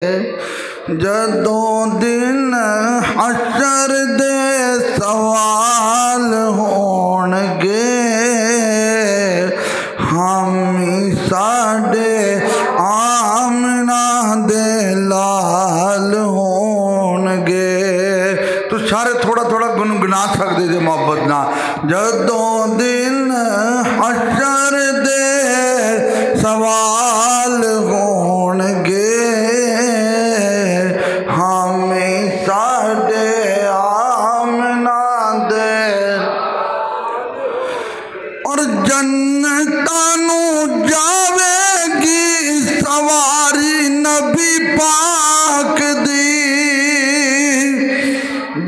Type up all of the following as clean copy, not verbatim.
जदों दिन हशर दे सवाल होणगे हामी साडे आमना दे लाल होणगे। तो सारे थोड़ा थोड़ा गुनगुना सकते थे मोहब्बत ना। जदों दिन हशर दे सवाल होणगे और जन्नतानू जावेगी सवारी नबी पाक दी।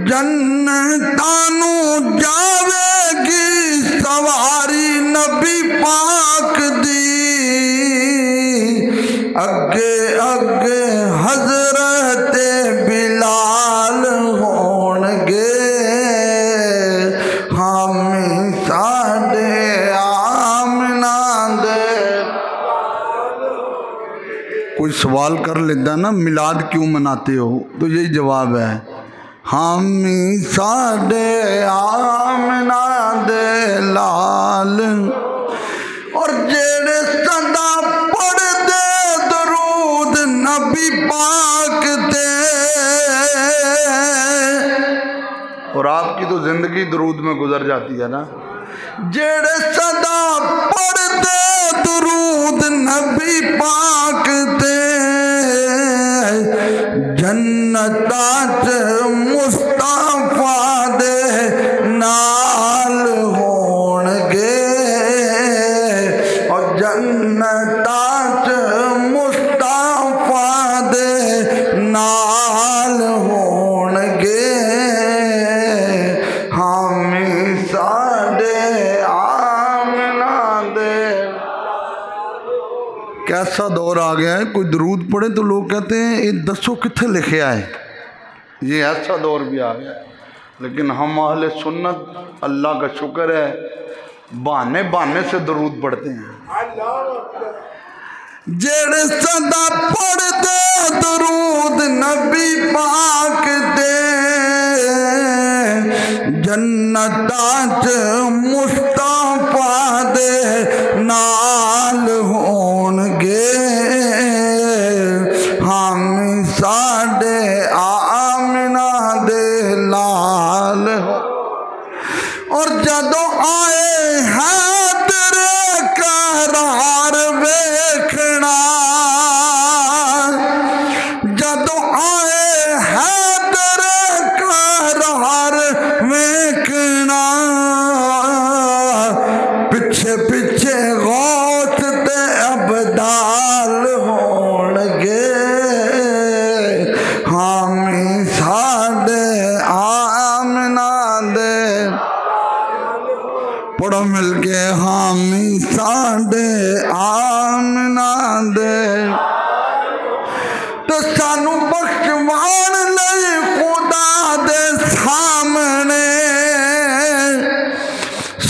जन्नतानू जावेगी सवारी नबी पाक दी। अगे अगे हजरत बिलाल होणगे हामी साडे कोई सवाल कर लेता ना मिलाद क्यों मनाते हो, तो यही जवाब है हामी साडे आमना दे लाल। और जेड़े सदा पढ़ दे दरूद नबी पाक दे। और आपकी तो जिंदगी दरूद में गुजर जाती है ना। जेड़े सदा पढ़ दे दरूद नबी पाक दे जन्नता च मुस्तफा दे नाल होणगे। और जन्नता च मुस्तफा दे नाल होणगे हामी साडे आमना दे। कैसा दौर आ गया है, कोई दरूद पढ़े तो लोग कहते हैं ये दसो किथे लिखे है। ये ऐसा दौर भी आ गया है। लेकिन हम अहले सुन्नत अल्लाह का शुक्र है बहाने बहाने से दरूद पढ़ते हैं। जेड़े सदा पढ़ दे दरूद नबी पाक दे जन्नता च मुस्तफा दे नाल होणगे हामी साडे आमना दे लाल। और जदों आए हैं तेरे करार वेखना। जदों आए हैं तेरे करार वेखना। पिछे पिछे गौत ते अबदाल होणगे हामी साडे आमना दे। पढ़ो मिलके हामी साडे आमना दे। तो सानू बख्शवान लई खुदा दे सामने।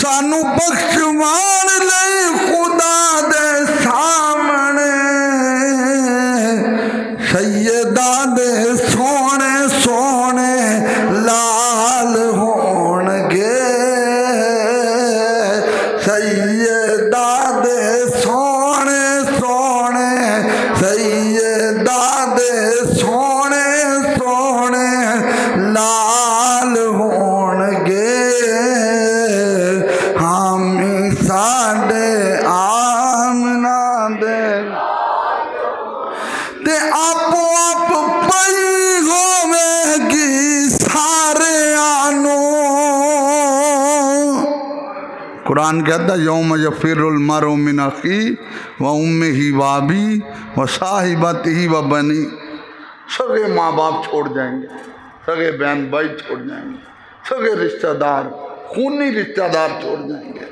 सानू बख्शवान लई खुदा दे सामने सैयदा दे सोने सोने लाल होणगे। सैयदा दे सोने सोने सैयदा दे सोने सोने लाल होणगे हामी साडे आमना दे। ते आपो आप पई होवेगी सारे आनो। कुरान कहता यौम यफिरुल मरउ मिन अखी व उम्मिही व अबी व साहिबतिही व बनी। सगे माँ बाप छोड़ जाएंगे, सगे बहन भाई छोड़ जाएंगे, सगे रिश्तेदार खूनी रिश्तेदार छोड़ जाएंगे।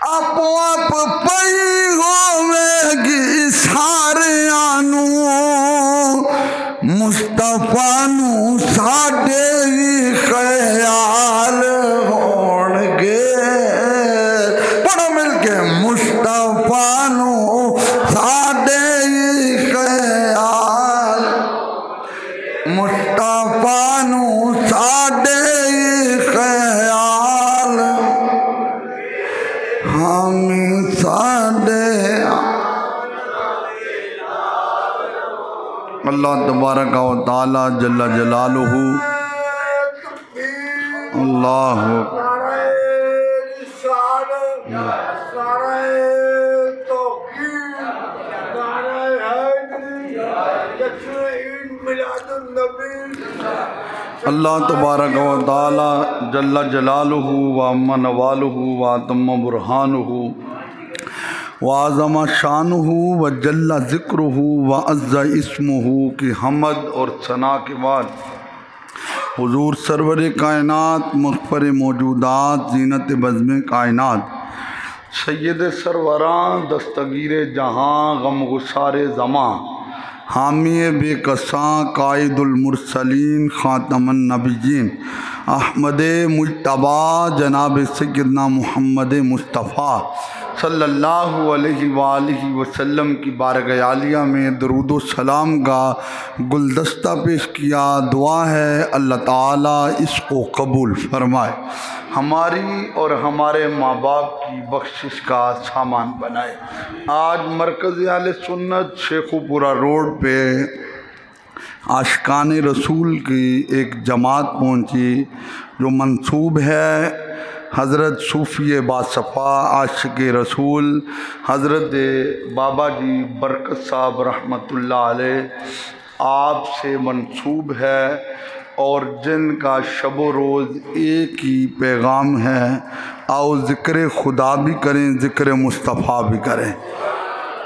आपो आप पई होवेगी सारे आनू मुस्तफा नू साडे ही ख्याल होणगे। पढ़ो मिलके मुस्तफा नू साडे ही ख्याल। मुस्तफा नू साडे ख्याल हम साडे अल्लाह तबारक व तआला जल्ला जलालुहु अल्लाह अल्लाह तबारक व तआला जल्ला जलालुहु व अम्मा नवालुहु व तम्मा बुरहानुहु व आज़मा शानुहु व जल्ला ज़िक्रुहु व अज़्ज़ा इस्मुहु की हमद और सना के बाद हुज़ूर सरवर कायनात मुख़्बर मौजूदात ज़ीनत बज़्म कायनात सैयद सरवरान दस्तगीर जहाँ गम गुसार ज़मां हामी बेकसां कायदुल मुरसलीन ख़ातमुन नबिय्यीन अहमद मुज्तबा जनाब सय्यदना मुहम्मद मुस्तफ़ा सल्लल्लाहु अलैहि वालिहि वसल्लम की बारगाह आलिया में दरूद व सलाम का गुलदस्ता पेश किया। दुआ है अल्लाह ताला इसको कबूल फरमाए, हमारी और हमारे माँ बाप की बख्शिश का सामान बनाए। आज मरकज़ आले सुन्नत शेखुपुरा रोड पे आशिकान रसूल की एक जमात पहुँची जो मंसूब है हज़रत सूफ़ी बासफ़ा आशिक़ रसूल हज़रत बाबा जी बरकत साहब रहमतुल्लाह अलैह आप से मंसूब है और जिनका शब रोज़ एक ही पैगाम है, आओ ज़िक्र खुदा भी करें ज़िक्र मुस्तफ़ा भी करें।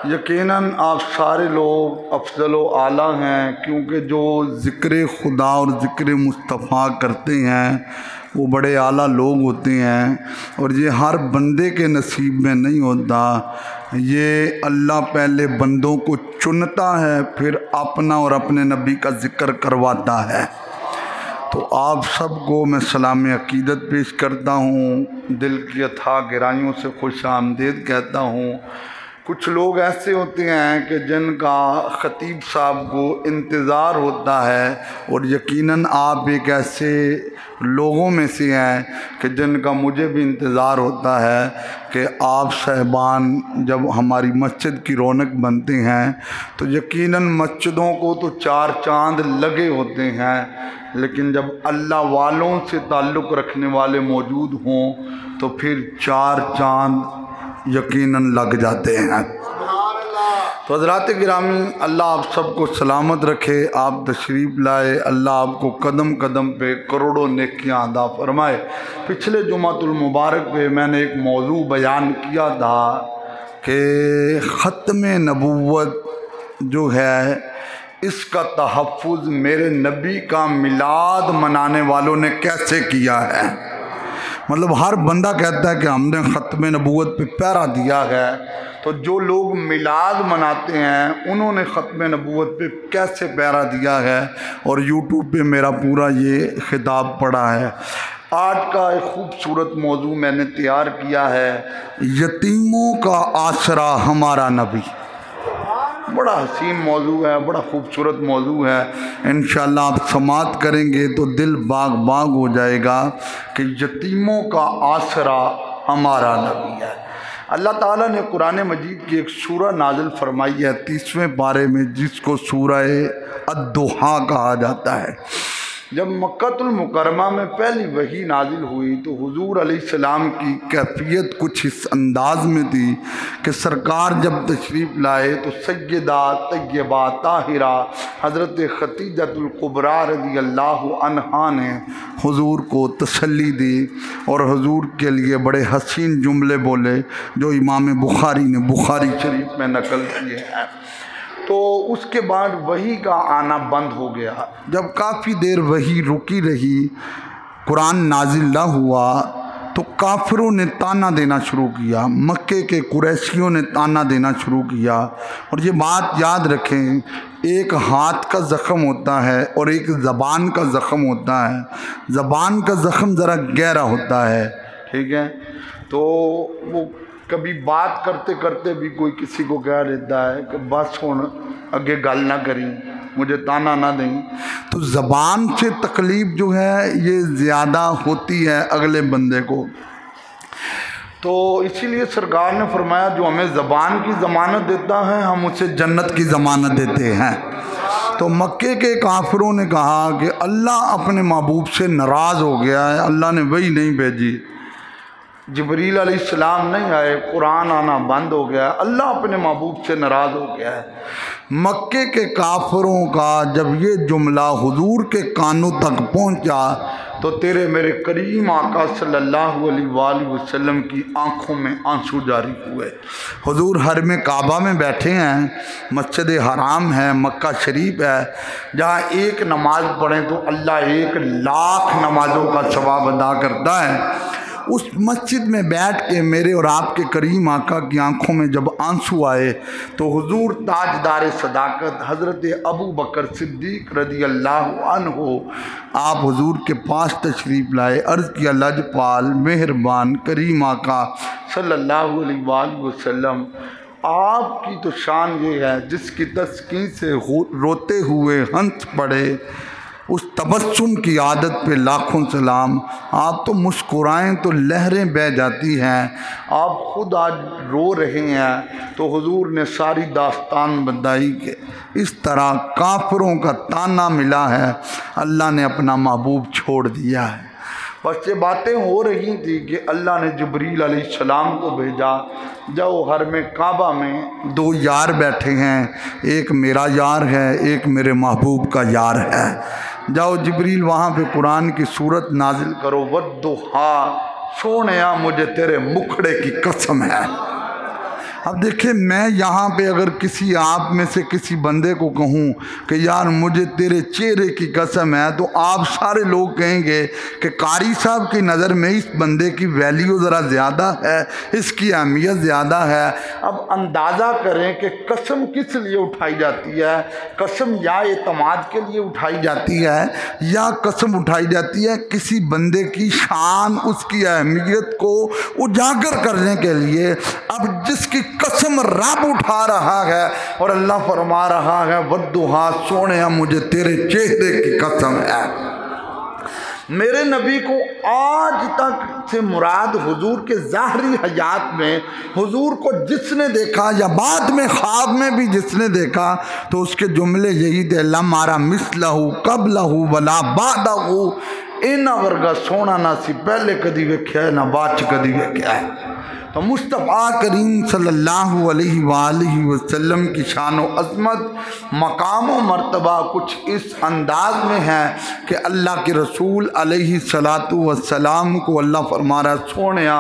यकीनन आप सारे लोग अफजल व आला हैं, क्योंकि जो ज़िक्र खुदा और ज़िक्र मुस्तफ़ा करते हैं वो बड़े आला लोग होते हैं और ये हर बंदे के नसीब में नहीं होता। ये अल्लाह पहले बंदों को चुनता है फिर अपना और अपने नबी का ज़िक्र करवाता है। तो आप सबको मैं सलाम अकीदत पेश करता हूँ, दिल की अथाह गहराइयों से खुश आमदीद कहता हूँ। कुछ लोग ऐसे होते हैं कि जिनका ख़तीब साहब को इंतज़ार होता है और यकीनन आप एक ऐसे लोगों में से हैं कि जिनका मुझे भी इंतज़ार होता है कि आप साहिबान जब हमारी मस्जिद की रौनक बनते हैं तो यकीनन मस्जिदों को तो चार चांद लगे होते हैं, लेकिन जब अल्लाह वालों से ताल्लुक़ रखने वाले मौजूद हों तो फिर चार चांद यकीनन लग जाते हैं। तो हज़रात गिरामी अल्लाह आप सबको सलामत रखे, आप तशरीफ़ लाए, अल्लाह आपको कदम कदम पे करोड़ों नेकियां अदा फरमाए। पिछले जुमातुल मुबारक पे मैंने एक मौजू बयान किया था कि ख़त्म नबूवत जो है इसका तहफ़्फ़ुज़ मेरे नबी का मिलाद मनाने वालों ने कैसे किया है। मतलब हर बंदा कहता है कि हमने ख़त्म नबूवत पे पहरा दिया है, तो जो लोग मिलाद मनाते हैं उन्होंने ख़त्म नबूवत पे कैसे पहरा दिया है और यूट्यूब पे मेरा पूरा ये खिताब पड़ा है। आज का एक खूबसूरत मौजू मैंने तैयार किया है, यतीमों का आसरा हमारा नबी। बड़ा हसीन मौजू है, बड़ा खूबसूरत मौजू है। इंशाअल्लाह आप समात करेंगे तो दिल बाग बाग हो जाएगा कि यतीमों का आसरा हमारा नबी है। अल्लाह ताला ने कुरान मजीद की एक सूरह नाजिल फरमाई है 30वें पारे में, जिसको सूरह अद-दुहा कहा जाता है। जब मक्कातुल मुकरमा में पहली वही नाजिल हुई तो हुजूर अलैहिस्सलाम की कैफियत कुछ इस अंदाज में थी कि सरकार जब तशरीफ़ लाए तो सय्यदा तय्यबा ताहिरा हज़रत खतीजतुल कुबरा रज़ी अल्लाहु अन्हा ने हुजूर को तसल्ली दी और हुजूर के लिए बड़े हसीन जुमले बोले जो इमाम बुखारी ने बुखारी शरीफ में नकल किए हैं। तो उसके बाद वही का आना बंद हो गया। जब काफ़ी देर वही रुकी रही, कुरान नाजिल ना हुआ, तो काफिरों ने ताना देना शुरू किया, मक्के के कुरैशियों ने ताना देना शुरू किया। और ये बात याद रखें, एक हाथ का ज़ख़म होता है और एक ज़बान का ज़ख़म होता है। ज़बान का ज़ख़म ज़रा गहरा होता है, ठीक है। तो वो कभी बात करते करते भी कोई किसी को कह देता है कि बस हुण अगे गल ना करी, मुझे ताना ना दें। तो ज़बान से तकलीफ़ जो है ये ज़्यादा होती है अगले बंदे को। तो इसीलिए सरकार ने फरमाया जो हमें ज़बान की ज़मानत देता है हम उसे जन्नत की ज़मानत देते हैं। तो मक्के के काफिरों ने कहा कि अल्लाह अपने महबूब से नाराज़ हो गया है, अल्लाह ने वही नहीं भेजी, जिब्रील अलैहिस्सलाम नहीं आए, कुरान आना बंद हो गया, अल्लाह अपने महबूब से नाराज़ हो गया है। मक्के के काफिरों का जब ये जुमला हुजूर के कानों तक पहुंचा तो तेरे मेरे करीम आका सल्लल्लाहु अलैहि वसल्लम की आंखों में आंसू जारी हुए। हुजूर हर में काबा में बैठे हैं, मस्जिद हराम है, मक्का शरीफ है, जहाँ एक नमाज पढ़ें तो अल्लाह 1,00,000 नमाजों का सवाब अदा करता है। उस मस्जिद में बैठ के मेरे और आपके करीम आका की आंखों में जब आंसू आए तो हुजूर ताजदार सदाकत हज़रत अबू बकर सिद्दीक रज़ी अल्लाह अन्हु आप हुजूर के पास तशरीफ़ लाए। अर्ज़ किया लजपाल मेहरबान करीम आका सल्लल्लाहु अलैहि वसल्लम, आपकी तो शान ये है जिसकी तस्कीन से रोते हुए हंस पड़े, उस तबस्सुम की आदत पे लाखों सलाम। आप तो मुस्कुराएं तो लहरें बह जाती हैं, आप खुद आज रो रहे हैं। तो हुजूर ने सारी दास्तान बताई कि इस तरह काफिरों का ताना मिला है, अल्लाह ने अपना महबूब छोड़ दिया है। बस ये बातें हो रही थी कि अल्लाह ने जिब्रील अलैहिस्सलाम को भेजा, जाओ हर में काबा में 2 यार बैठे हैं, एक मेरा यार है, एक मेरे महबूब का यार है, जाओ जिब्रील वहाँ पे कुरान की सूरत नाजिल करो, वद्दुहा, सोनिया मुझे तेरे मुखड़े की कसम है। अब देखिए मैं यहाँ पे अगर किसी आप में से किसी बंदे को कहूँ कि यार मुझे तेरे चेहरे की कसम है, तो आप सारे लोग कहेंगे कि कारी साहब की नज़र में इस बंदे की वैल्यू ज़रा ज़्यादा है, इसकी अहमियत ज़्यादा है। अब अंदाज़ा करें कि कसम किस लिए उठाई जाती है, कसम या एतमाद के लिए उठाई जाती है या कसम उठाई जाती है किसी बंदे की शान, उसकी अहमियत को उजागर करने के लिए। अब जिसकी कसम रब उठा रहा है और अल्लाह फरमा रहा है वद्दुहा, सोने मुझे तेरे चेहरे की कसम है। मेरे नबी को आज तक से मुराद हुजूर के ज़ाहरी हयात में हुजूर को जिसने देखा या बाद में ख्वाब में भी जिसने देखा तो उसके जुमले यही थे, लमारा मिसलहू कबलहू वला बादहू, इन्ना वर्गा सोना ना सी पहले कदी वेख्या है ना बाद च कदी वेख्या है। तो मुस्तफ़ा करीम सल्लल्लाहु अलैहि वसल्लम की शान व अज़मत, मकाम व मर्तबा कुछ इस अंदाज में है कि अल्लाह के रसूल अलैहि सलातु वस्सलाम को अल्लाह फरमा रहा है, सोनिया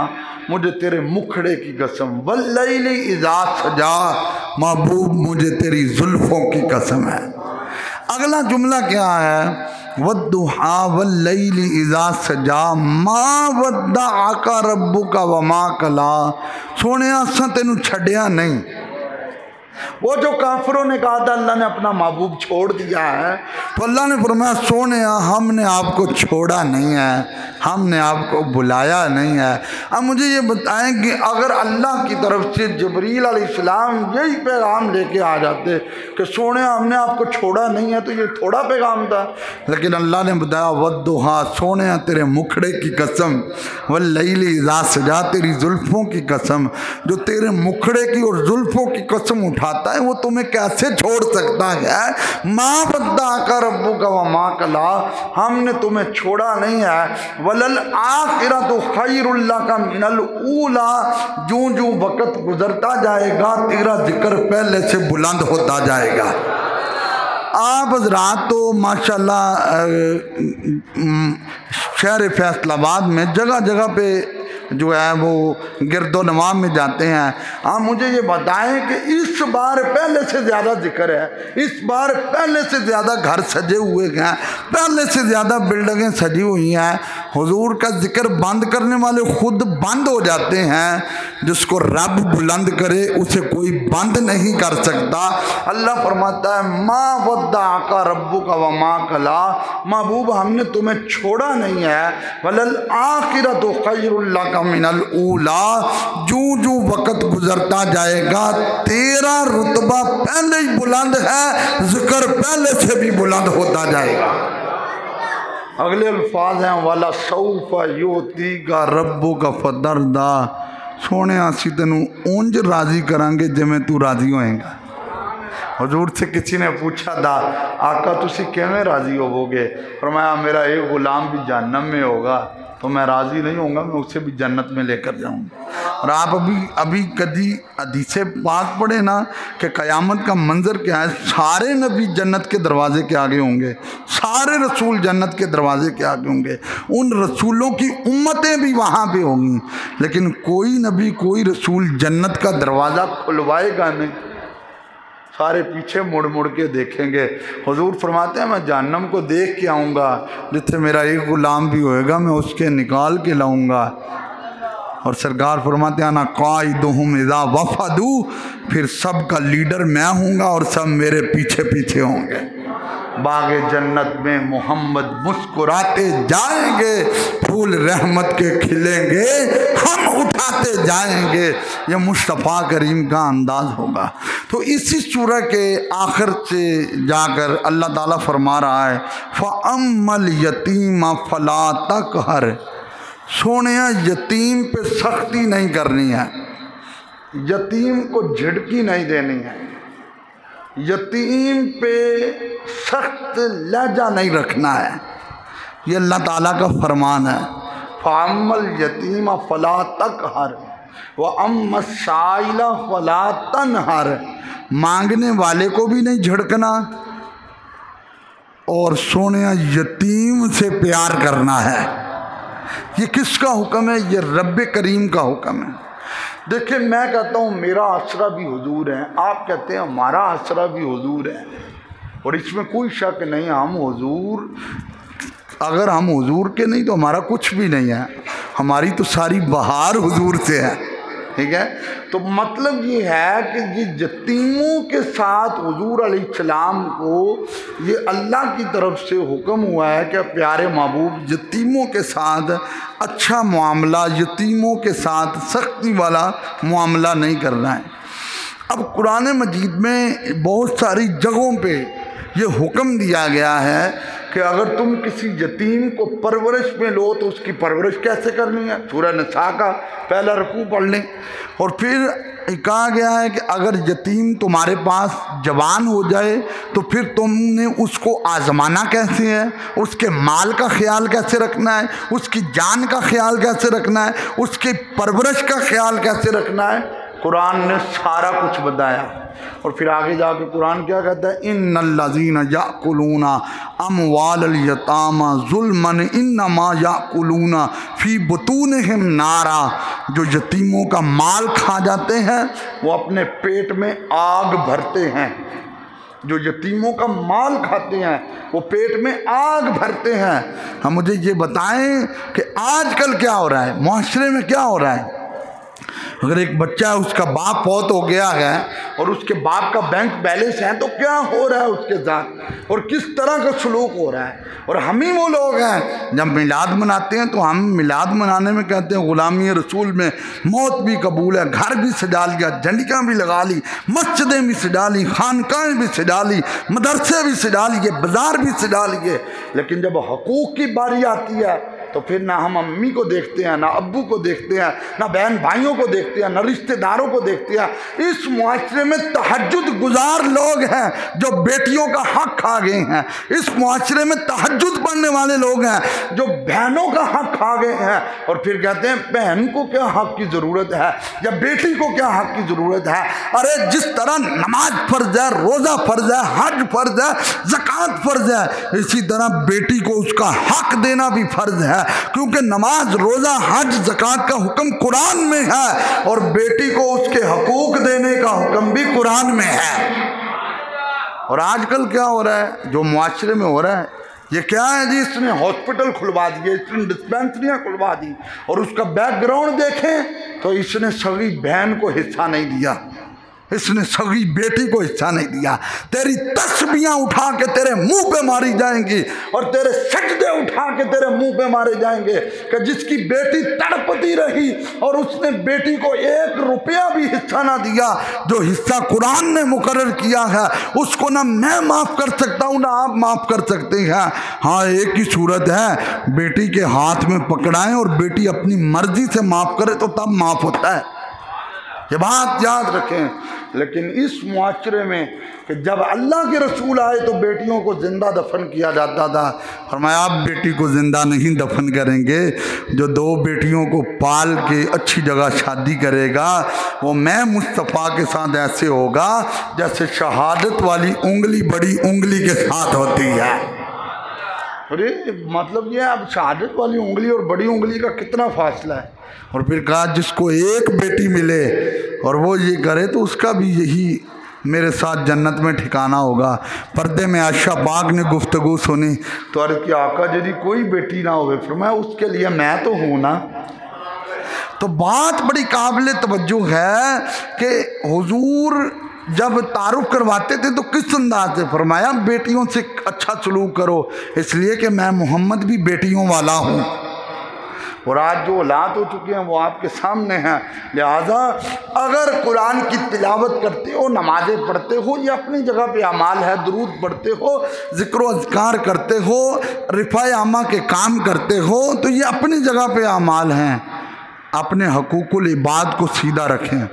मुझे तेरे मुखड़े की कसम, वल्लैली इज़ा सजा, महबूब मुझे तेरी जुल्फ़ों की कसम है। अगला जुमला क्या है, वद्दुहा वल्लैली इज़ा सजा, मा वद्दअका रब्बुका वमा कला, सोने असां तेनू छड्या नहीं। वो जो काफिरों ने कहा था अल्लाह ने अपना महबूब छोड़ दिया है, तो अल्लाह ने फरमाया सोने हमने आपको छोड़ा नहीं है, हमने आपको बुलाया नहीं है। अब मुझे ये बताएं कि अगर अल्लाह की तरफ से जिब्रील अलैहिस्सलाम यही पैगाम लेके आ जाते कि सोने हमने आपको छोड़ा नहीं है, तो ये थोड़ा पैगाम था। लेकिन अल्लाह ने बताया वद्दुहा, सोने तेरे मुखड़े की कसम, वल्लैली इज़ा सजा, तेरी जुल्फ़ों की कसम, जो तेरे मुखड़े की और जुल्फ़ों की कसम उठाता है वो तुम्हें कैसे छोड़ सकता है। माँ बद्दा कर रब्बू का वमा कला, हमने तुम्हें छोड़ा नहीं है। वलल आखिरतु खैरुल लका मिनल ऊला, जो जो वक़्त गुजरता जाएगा तेरा जिक्र पहले से बुलंद होता जाएगा। आप हज़रात तो माशाल्लाह शहर फैसलाबाद में जगह जगह पे जो है वो गिरदो नवाम में जाते हैं। आप मुझे ये बताएं कि इस बार पहले से ज़्यादा जिक्र है, इस बार पहले से ज़्यादा घर सजे हुए हैं, पहले से ज़्यादा बिल्डिंगें सजी हुई हैं। हुजूर का जिक्र बंद करने वाले खुद बंद हो जाते हैं, जिसको रब बुलंद करे उसे कोई बंद नहीं कर सकता। अल्लाह फरमाता है माँ वद्दाका रब्बुका वमा कला, महबूब हमने तुम्हें छोड़ा नहीं है। वलल आखिरतु खैरुल लका मिनल ऊला, जो जो वक़्त गुजरता जाएगा तेरा रुतबा पहले ही बुलंद है, जिक्र पहले से भी बुलंद होता जाएगा। अगले अल्फाज हैं वाला सौफा योती का रब्बो का फदरदा, सोने असी तेनू उंज राजी करांगे जिमें तू राजी होएगा। हुजूर से किसी ने पूछा दा आका तुसी किवें राजी होवोगे? फरमाया मेरा एक गुलाम भी जहन्नम में होगा तो मैं राज़ी नहीं होऊंगा, मैं उसे भी जन्नत में लेकर जाऊंगा। और आप अभी कभी हदीसे पाक पढ़े ना कि क़यामत का मंजर क्या है, सारे नबी जन्नत के दरवाजे के आगे होंगे, सारे रसूल जन्नत के दरवाजे के आगे होंगे, उन रसूलों की उम्मतें भी वहाँ पे होंगी, लेकिन कोई नबी कोई रसूल जन्नत का दरवाज़ा खुलवाएगा नहीं, सारे पीछे मुड़ मुड़ के देखेंगे। हुजूर फरमाते हैं मैं जहन्नम को देख के आऊँगा, जिससे मेरा एक गुलाम भी होएगा मैं उसके निकाल के लाऊंगा। और सरकार फरमाते हैं ना काइदुहुम इज़ा वफदू, फिर सब का लीडर मैं हूँगा और सब मेरे पीछे पीछे होंगे। बागे जन्नत में मोहम्मद मुस्कुराते जाएंगे, फूल रहमत के खिलेंगे, हम उठाते जाएंगे, ये मुस्तफ़ा करीम का अंदाज होगा। तो इसी सूरह के आखिर से जाकर अल्लाह ताला फरमा रहा है फ़अम्मल यतीमा फला तक़हर, सोने यतीम पे सख्ती नहीं करनी है, यतीम को झिड़की नहीं देनी है, यतीम पे सख्त लहजा नहीं रखना है, ये अल्लाह ताला का फरमान है। फ़अम्मल यतीमा फला तक़हर व अम्मा साइला फला तनहर, मांगने वाले को भी नहीं झिड़कना और सोने यतीम से प्यार करना है। ये किसका हुक्म है? ये रब्बे करीम का हुक्म है। देखिए मैं कहता हूँ मेरा आसरा भी हुजूर है, आप कहते हैं हमारा आसरा भी हुजूर है, और इसमें कोई शक नहीं, हम हुजूर, अगर हम हुजूर के नहीं तो हमारा कुछ भी नहीं है, हमारी तो सारी बहार हुजूर से है, ठीक है। तो मतलब ये है कि ये यतीमों के साथ हुजूर अलैहिस्सलाम को ये अल्लाह की तरफ से हुक्म हुआ है कि प्यारे महबूब यतीमों के साथ अच्छा मामला, यतीमों के साथ सख्ती वाला मामला नहीं करना है। अब कुरान मजीद में बहुत सारी जगहों पे ये हुक्म दिया गया है कि अगर तुम किसी यतीम को परवरिश में लो तो उसकी परवरिश कैसे करनी है, सूरह निसा का पहला रुकू पढ़ लें। और फिर कहा गया है कि अगर यतीम तुम्हारे पास जवान हो जाए तो फिर तुमने उसको आजमाना कैसे है, उसके माल का ख्याल कैसे रखना है, उसकी जान का ख्याल कैसे रखना है, उसकी परवरिश का ख्याल कैसे रखना है, कुरान ने सारा कुछ बताया। और फिर आगे जाके कुरान क्या कहता है, इन्नल्लज़ीना याकुलूना अमवालल यतामा ज़ुल्मन इन्नमा याकुलूना फ़ी बुतूनिहिम नारा, जो यतीमों का माल खा जाते हैं वो अपने पेट में आग भरते हैं, जो यतीमों का माल खाते हैं वो पेट में आग भरते हैं। हम मुझे ये बताएं कि आजकल क्या हो रहा है, मुआशरे में क्या हो रहा है। अगर एक बच्चा है उसका बाप फौत हो गया है और उसके बाप का बैंक बैलेंस है तो क्या हो रहा है उसके साथ और किस तरह का सलूक हो रहा है। और हम ही वो लोग हैं जब मिलाद मनाते हैं तो हम मिलाद मनाने में कहते हैं गुलामी रसूल में मौत भी कबूल है, घर भी सजा लिया, झंडियाँ भी लगा ली, मस्जिदें भी सजा ली, खानकाएँ भी सजा ली, मदरसे भी सजा लिए, बाज़ार भी सजा लिए, लेकिन जब हकूक़ की बारी आती है तो फिर ना हम अम्मी को देखते हैं, ना अब्बू को देखते हैं, ना बहन भाइयों को देखते हैं, ना रिश्तेदारों को देखते हैं। इस मुआशरे में तहज्जुद गुजार लोग हैं जो बेटियों का हक खा गए हैं, इस मुआशरे में तहज्जुद पढ़ने वाले लोग हैं जो बहनों का हक खा गए हैं। और फिर कहते हैं बहन को क्या हक की ज़रूरत है या बेटी को क्या हक की ज़रूरत है। अरे जिस तरह नमाज फ़र्ज है, रोज़ा फ़र्ज है, हज फ़र्ज है, ज़कात फ़र्ज है, इसी तरह बेटी को उसका हक देना भी फ़र्ज है, क्योंकि नमाज, रोज़ा, हज, ज़कात का हुक्म कुरान में है और बेटी को उसके हकूक़ देने का हुक्म भी कुरान में है। और आजकल क्या हो रहा है, जो मुआशरे में हो रहा है, ये क्या है जी, इसने हॉस्पिटल खुलवा दिए, इसने डिस्पेंसरियाँ खुलवा दी और उसका बैकग्राउंड देखें तो इसने सगी बहन को हिस्सा नहीं दिया, इसने सगी बेटी को हिस्सा नहीं दिया। तेरी तस्बीहां उठा के तेरे मुंह पे मारी जाएंगी और तेरे सजदे उठा के तेरे मुंह पे मारे जाएंगे कि जिसकी बेटी तड़पती रही और उसने बेटी को 1 रुपया भी हिस्सा ना दिया। जो हिस्सा कुरान ने मुकर्रर किया है उसको ना मैं माफ़ कर सकता हूँ ना आप माफ़ कर सकते हैं। हाँ, एक ही सूरत है, बेटी के हाथ में पकड़ाएं और बेटी अपनी मर्जी से माफ़ करे तो तब माफ़ होता है। ये बात याद रखें। लेकिन इस मुआशरे में कि जब अल्लाह के रसूल आए तो बेटियों को ज़िंदा दफन किया जाता था। फरमाया आप बेटी को ज़िंदा नहीं दफन करेंगे, जो 2 बेटियों को पाल के अच्छी जगह शादी करेगा वो मैं मुस्तफ़ा के साथ ऐसे होगा जैसे शहादत वाली उंगली बड़ी उंगली के साथ होती है। अरे मतलब ये अब शहादत वाली उंगली और बड़ी उंगली का कितना फासला है। और फिर कहा जिसको 1 बेटी मिले और वो ये करे तो उसका भी यही मेरे साथ जन्नत में ठिकाना होगा। पर्दे में आयशा पाक ने गुफ्तगू सुनी तो अर्ज़ की आका यदि कोई बेटी ना होवे, फिर मैं उसके लिए मैं तो हूँ ना। तो बात बड़ी काबिल तवज्जो है कि हुजूर जब तारुफ करवाते थे तो किस अंदाज से फरमाया बेटियों से अच्छा सलूक करो, इसलिए कि मैं मोहम्मद भी बेटियों वाला हूँ। और आज जो औलाद हो चुके हैं वो आपके सामने हैं। लिहाजा अगर कुरान की तिलावत करते हो, नमाज़ें पढ़ते हो, ये अपनी जगह पे अमाल है, दुरूद पढ़ते हो, ज़िक्र अज़कार करते हो, रिफ़ाए आमा के काम करते हो, तो ये अपनी जगह पे अमाल हैं। अपने हकूकुल इबाद को सीधा रखें।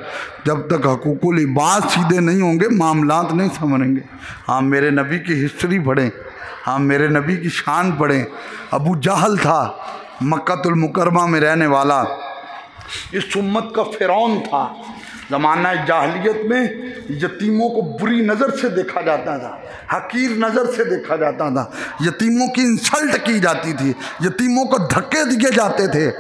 जब तक हकूकुल इबाद सीधे नहीं होंगे मामलात नहीं समझेंगे। हाँ, मेरे नबी की हिस्ट्री पढ़ें, हाँ मेरे नबी की शान पढ़ें। अबू जहल था, मक्कातुल मुकरमा में रहने वाला, इस उम्मत का फ़िरौन था। ज़माना जाहिलियत में यतीमों को बुरी नज़र से देखा जाता था, हकीर नज़र से देखा जाता था, यतीमों की इंसल्ट की जाती थी, यतीमों को धक्के दिए जाते थे।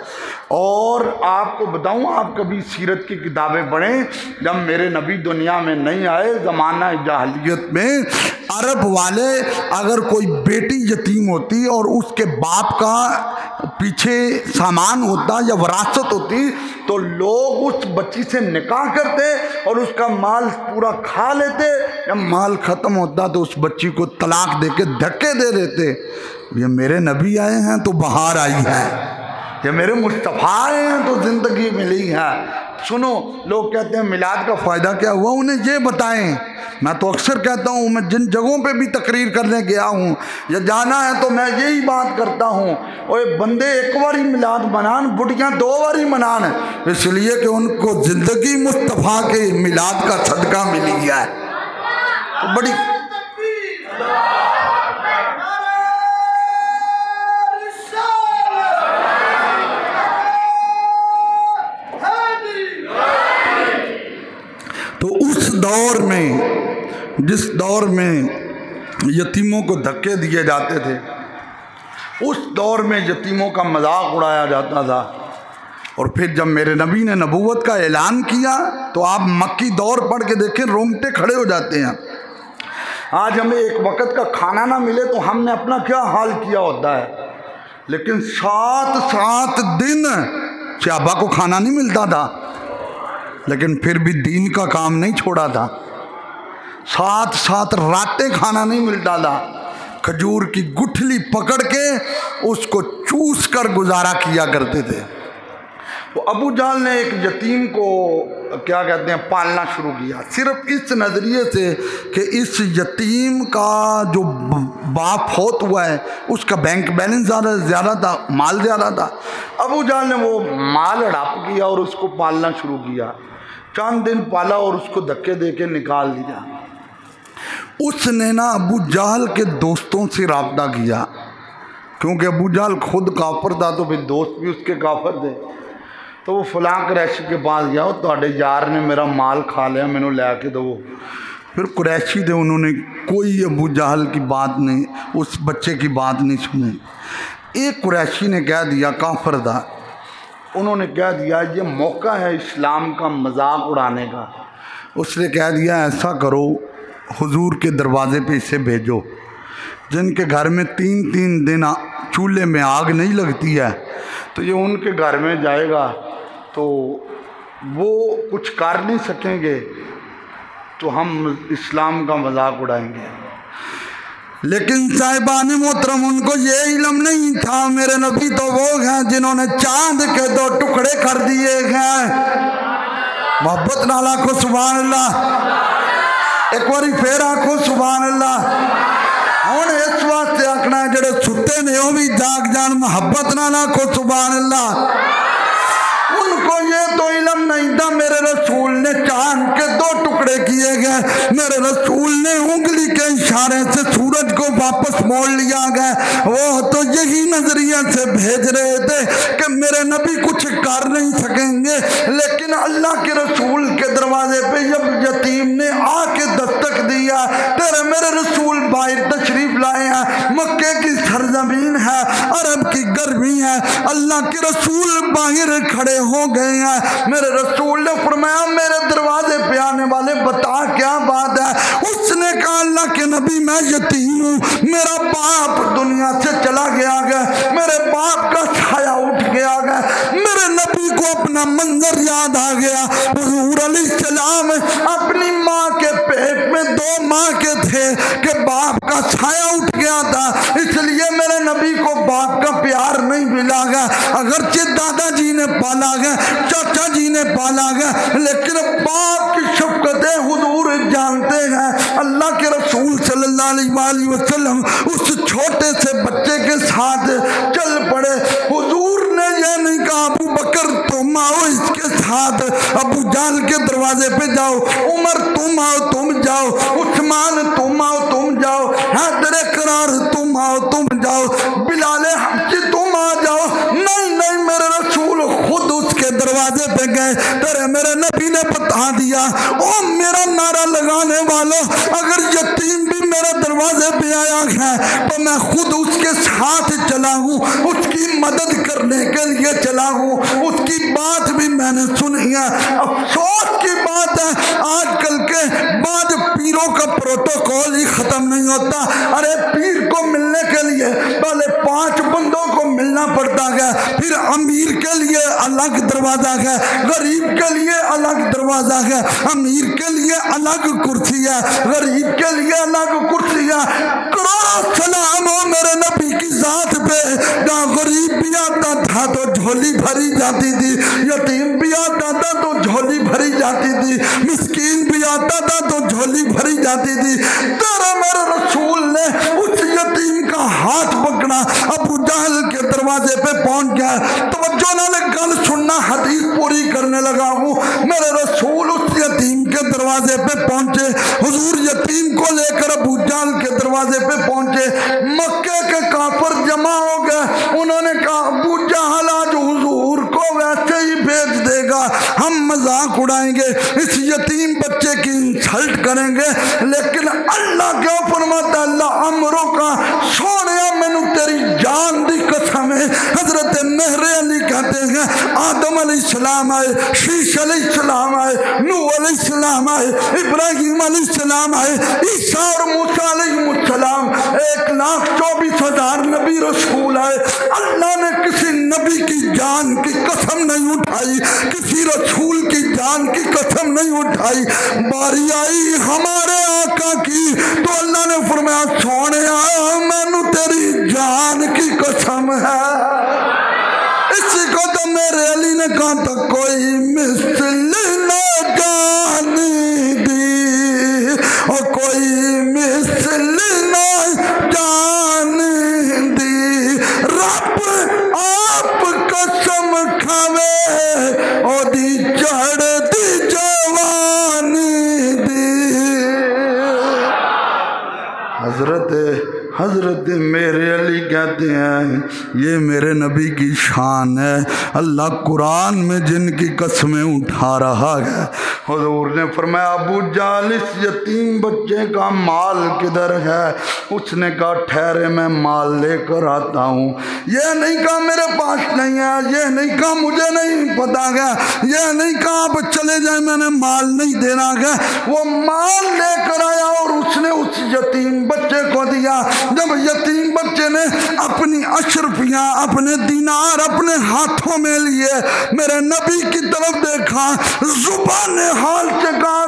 और आपको बताऊं, आप कभी सीरत की किताबें पढ़ें, जब मेरे नबी दुनिया में नहीं आए, ज़माना जाहिलियत में अरब वाले अगर कोई बेटी यतीम होती और उसके बाप का पीछे सामान होता या विरासत होती तो लोग उस बच्ची से निकाह करते और उसका माल पूरा खा लेते। जब माल ख़त्म होता तो उस बच्ची को तलाक दे के धक्के दे देते। ये मेरे नबी आए हैं तो बहार आई है, ये मेरे मुस्तफ़ा आए हैं तो ज़िंदगी मिली है। सुनो, लोग कहते हैं मिलाद का फ़ायदा क्या हुआ, उन्हें ये बताएं। मैं तो अक्सर कहता हूँ, मैं जिन जगहों पे भी तकरीर करने गया हूँ या जाना है तो मैं यही बात करता हूँ, ओए बंदे 1 बारी मिलाद मनान, बुढ़ियाँ 2 बारी मनान, इसलिए कि उनको ज़िंदगी मुस्तफ़ा के मिलाद का सदका मिली है। तो बड़ी तो उस दौर में, जिस दौर में यतीमों को धक्के दिए जाते थे, उस दौर में यतीमों का मजाक उड़ाया जाता था। और फिर जब मेरे नबी ने नबूवत का ऐलान किया तो आप मक्की दौर पढ़ के देखें, रोंगटे खड़े हो जाते हैं। आज हमें एक वक्त का खाना ना मिले तो हमने अपना क्या हाल किया होता है, लेकिन 7 दिन सहाबा को खाना नहीं मिलता था, लेकिन फिर भी दीन का काम नहीं छोड़ा था। 7 रातें खाना नहीं मिलता था, खजूर की गुठली पकड़ के उसको चूस कर गुजारा किया करते थे। तो अबू जाल ने एक यतीम को क्या कहते हैं पालना शुरू किया, सिर्फ इस नज़रिए से कि इस यतीम का जो बाप फौत हुआ है उसका बैंक बैलेंस ज़्यादा था, माल ज़्यादा था। अबू जाल ने वो माल हड़प किया और उसको पालना शुरू किया। चंद दिन पाला और उसको धक्के दे के निकाल दिया। उसने ना अबू जाहल के दोस्तों से राब्ता किया, क्योंकि अबू जाहल खुद काफर था तो फिर दोस्त भी उसके काफर थे। तो वो फलां कुरैशी के पास गया, तो यार ने मेरा माल खा लिया, मैंने लैके दो। फिर कुरैशी थे, उन्होंने कोई अबू जाहल की बात नहीं, उस बच्चे की बात नहीं सुनी। एक कुरैशी ने कह दिया, काफर था, उन्होंने कह दिया ये मौका है इस्लाम का मजाक उड़ाने का। उसने कह दिया ऐसा करो, हुजूर के दरवाज़े पे इसे भेजो, जिनके घर में 3 दिन चूल्हे में आग नहीं लगती है तो ये उनके घर में जाएगा तो वो कुछ कर नहीं सकेंगे, तो हम इस्लाम का मजाक उड़ाएंगे। लेकिन साहिबान मोहतरम, उनको ये इल्म नहीं था मेरे नबी तो वो हैं जिन्होंने चांद के 2 टुकड़े कर दिए हैं। मोहब्बत नाल आखो सुभान अल्लाह। एक बारी फिर आखो सुभान अल्लाह। हुण इस वास्ते आखना है जेडे सुते ने वो भी जाग जान, मोहब्बत नाल आखो सुभान अल्लाह। उनको ये तो इल्म नहीं था मेरे रसूल ने चांद के 2 टुकड़े किए गए। मेरे रसूल ने उंगली के इशारे से सूरज को वापस मोड़ लिया गया। वो तो यही नजरिया से भेज रहे थे कि मेरे नबी कुछ कर नहीं सकेंगे, लेकिन अल्लाह के रसूल के दरवाजे पे जब यतीम ने आके दस्तक दिया, तेरे मेरे रसूल बाहर तशरीफ लाए हैं, मक्के की सरजमीन है, अरब की गर्मी है, अल्लाह के रसूल बाहर खड़े हो गए हैं। मेरे रसूल ने फरमाया मेरे दरवाजे पे आने वाले बता क्या बात है। उसने कहा अल्लाह के नबी मैं यतीम हूँ, मेरा बाप दुनिया से चला गया है, मेरे बाप का छाया उठ गया है। मेरे नबी को अपना मंजर याद आ गया। हुजूर अलैहिस्सलाम अपनी माँ के पेट में 2 माह के थे कि बाप का छाया उठ गया था, इसलिए मेरे नबी को बाप का प्यार नहीं मिला गया। अगरचे दादाजी ने पाला गया, चाचा जी ने पाला गया, लेकिन बाप की शफकतें हुजूर जानते हैं। अल्लाह के रसूल सल्लल्लाहु अलैहि वसल्लम उस छोटे से बच्चे के साथ चल पड़े। हुजूर ने यह नहीं कहा अबू बकर तुम आओ इसके साथ, अबू जाल के दरवाजे पे जाओ, उमर तुम आओ तुम जाओ, उस्मान तुम आओ तुम जाओ, हैदर करार तुम आओ तुम जाओ, बिलाल हब्शी तुम आ जाओ। नहीं नहीं, मेरे रसूल खुद उसके दरवाजे पे गए। तेरे मेरे नबी ने बता दिया, ओ मेरा नारा लगाने वालों, अगर यतीम भी मेरे दरवाजे पे आया है तो मैं खुद उसके साथ चला हूँ, उसकी मदद करने के लिए चला हूँ, उसकी बात भी मैंने सुनी है। अफसोस की बात है आजकल के बाद पीरों का प्रोटोकॉल ही खत्म नहीं होता। अरे पीर को मिलने के लिए पहले 5 बंदों को मिलना पड़ता है, फिर अमीर के लिए अलग दरवाजा है, गरीब के लिए अलग दरवाजा है, अमीर के लिए अलग कुर्सी है, गरीब के लिए अलग कुर्सी है। करो सलाम हो मेरे नबी की जात पे। जहाँ गरीब भी आता था तो झोली भरी जाती थी, यतीम भी आता था तो झोली भरी जाती थी, मिस्कीन भी आता था तो झोली भरी जाती थी। तेरा मेरे रसूल ने उस यतीम का हाथ पकड़ा, अबू जहल के दरवाजे पे पहुंच गया। तवज्जो नाल गल सुनना, हदीस पूरी करने लगा हूँ। मेरे रसूल उस यतीम के दरवाजे पे पहुंचे। हुजूर यतीम को लेकर अबू जहल के दरवाजे पे पहुंचे। मक्के के काफिर जमा हो गए। उन्होंने कहा अबू जहल आज हुजूर को वैसे ही भेज देगा, हम मजाक उड़ाएंगे, इस यतीम बच्चे की इंसल्ट करेंगे। लेकिन अल्लाह क्यों फरमाता, अल्लाह अमरों का सोने मैनू तेरी जान दी कसम है। हजरत मेहरे अली कहते हैं आदम अलैहिस्सलाम आए, शीश अलैहिस्सलाम आए, नूह अलैहिस्सलाम आए, इब्राहिम अलैहिस्सलाम आए, ईसा और मूसा अलैहिस्सलाम, 1,24,000 नबी रसूल आए। अल्लाह ने किसी नबी की जान की कसम नहीं उठाई, किसी रसूल की जान की कसम नहीं उठाई। बारी आई हमारे आका की तो अल्लाह ने फरमाया सोने मैनू तेरी जान की कसम है। इसी को तो मेरे अली ने कहा तो कोई मिसल न जानी दी और कोई मिसल न जानी दी, रब आप कसम खावे ओदी चढ़ती जवानी दी। हजरत मेरे अली कहते हैं ये मेरे नबी की शान है। अल्लाह कुरान में जिनकी कस्में उठा रहा है। हुजूर ने फरमाया अबू जाल इस यतीम बच्चे का माल किधर है? उसने कहा ठहरे मैं माल लेकर आता हूँ। यह नहीं कहा मेरे पास नहीं है, यह नहीं कहा मुझे नहीं पता गया, यह नहीं कहा आप चले जाए मैंने माल नहीं देना गया। वो माल लेकर आया और उसने उस यतीम बच्चे को दिया। जब यतीम बच्चे ने अपनी अशरफियां, अपने दिनार अपने हाथों में लिए, मेरे नबी की तरफ देखा, जुबान हाल से कहा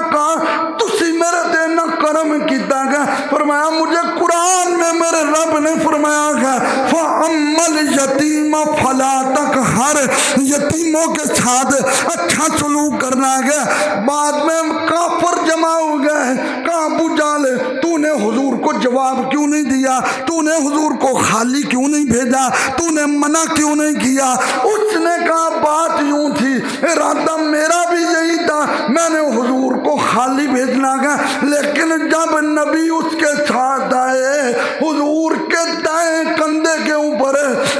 तुसी मेरे ते ना करम किया गया। फरमाया मुझे कुरान में मेरे रब ने फरमाया गया फअम्मल यतीमा फला तक, हर यतीमों के साथ अच्छा सलूक करना गया। बाद में काफर जमा हो गए, कहा अबू जाल तूने हुजूर को जवाब क्यों नहीं दिया, तूने हुजूर को खाली क्यों नहीं भेजा, तूने मना क्यों नहीं किया। उसने कहा बात यूं थी, इरादा मेरा भी यही था, मैंने हुजूर को खाली भेजना गया, लेकिन जब नबी उसके साथ आए हुजूर के दाएं कंधे के ऊपर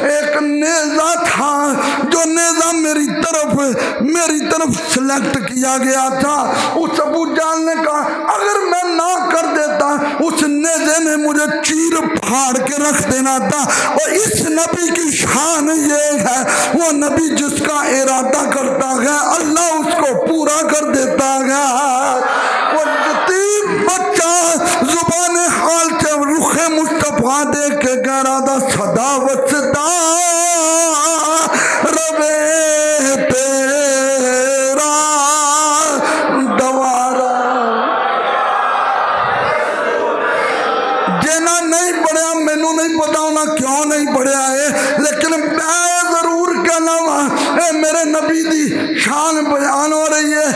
एक नेजा था, जो नेजा मेरी तरफ सिलेक्ट किया गया था। उस अबू जाल ने कहा अगर मैं ना कर देता उस नेजे ने मुझे चीर फाड़ के रख देना था। और इस नबी की शान ये है, वो नबी जिसका इरादा करता है अल्लाह उसको पूरा कर देता है। वो यतीम बच्चा जुबान हाल से रुखे मुस्तफा देख के कह रहा था सदा वसदा रवे तेरा दवारा। जेना नहीं पढ़िया मैनू नहीं पता होना क्यों नहीं पढ़िया है, लेकिन मैं जरूर कहना वा मेरे नबी दी शान बयान हो रही है।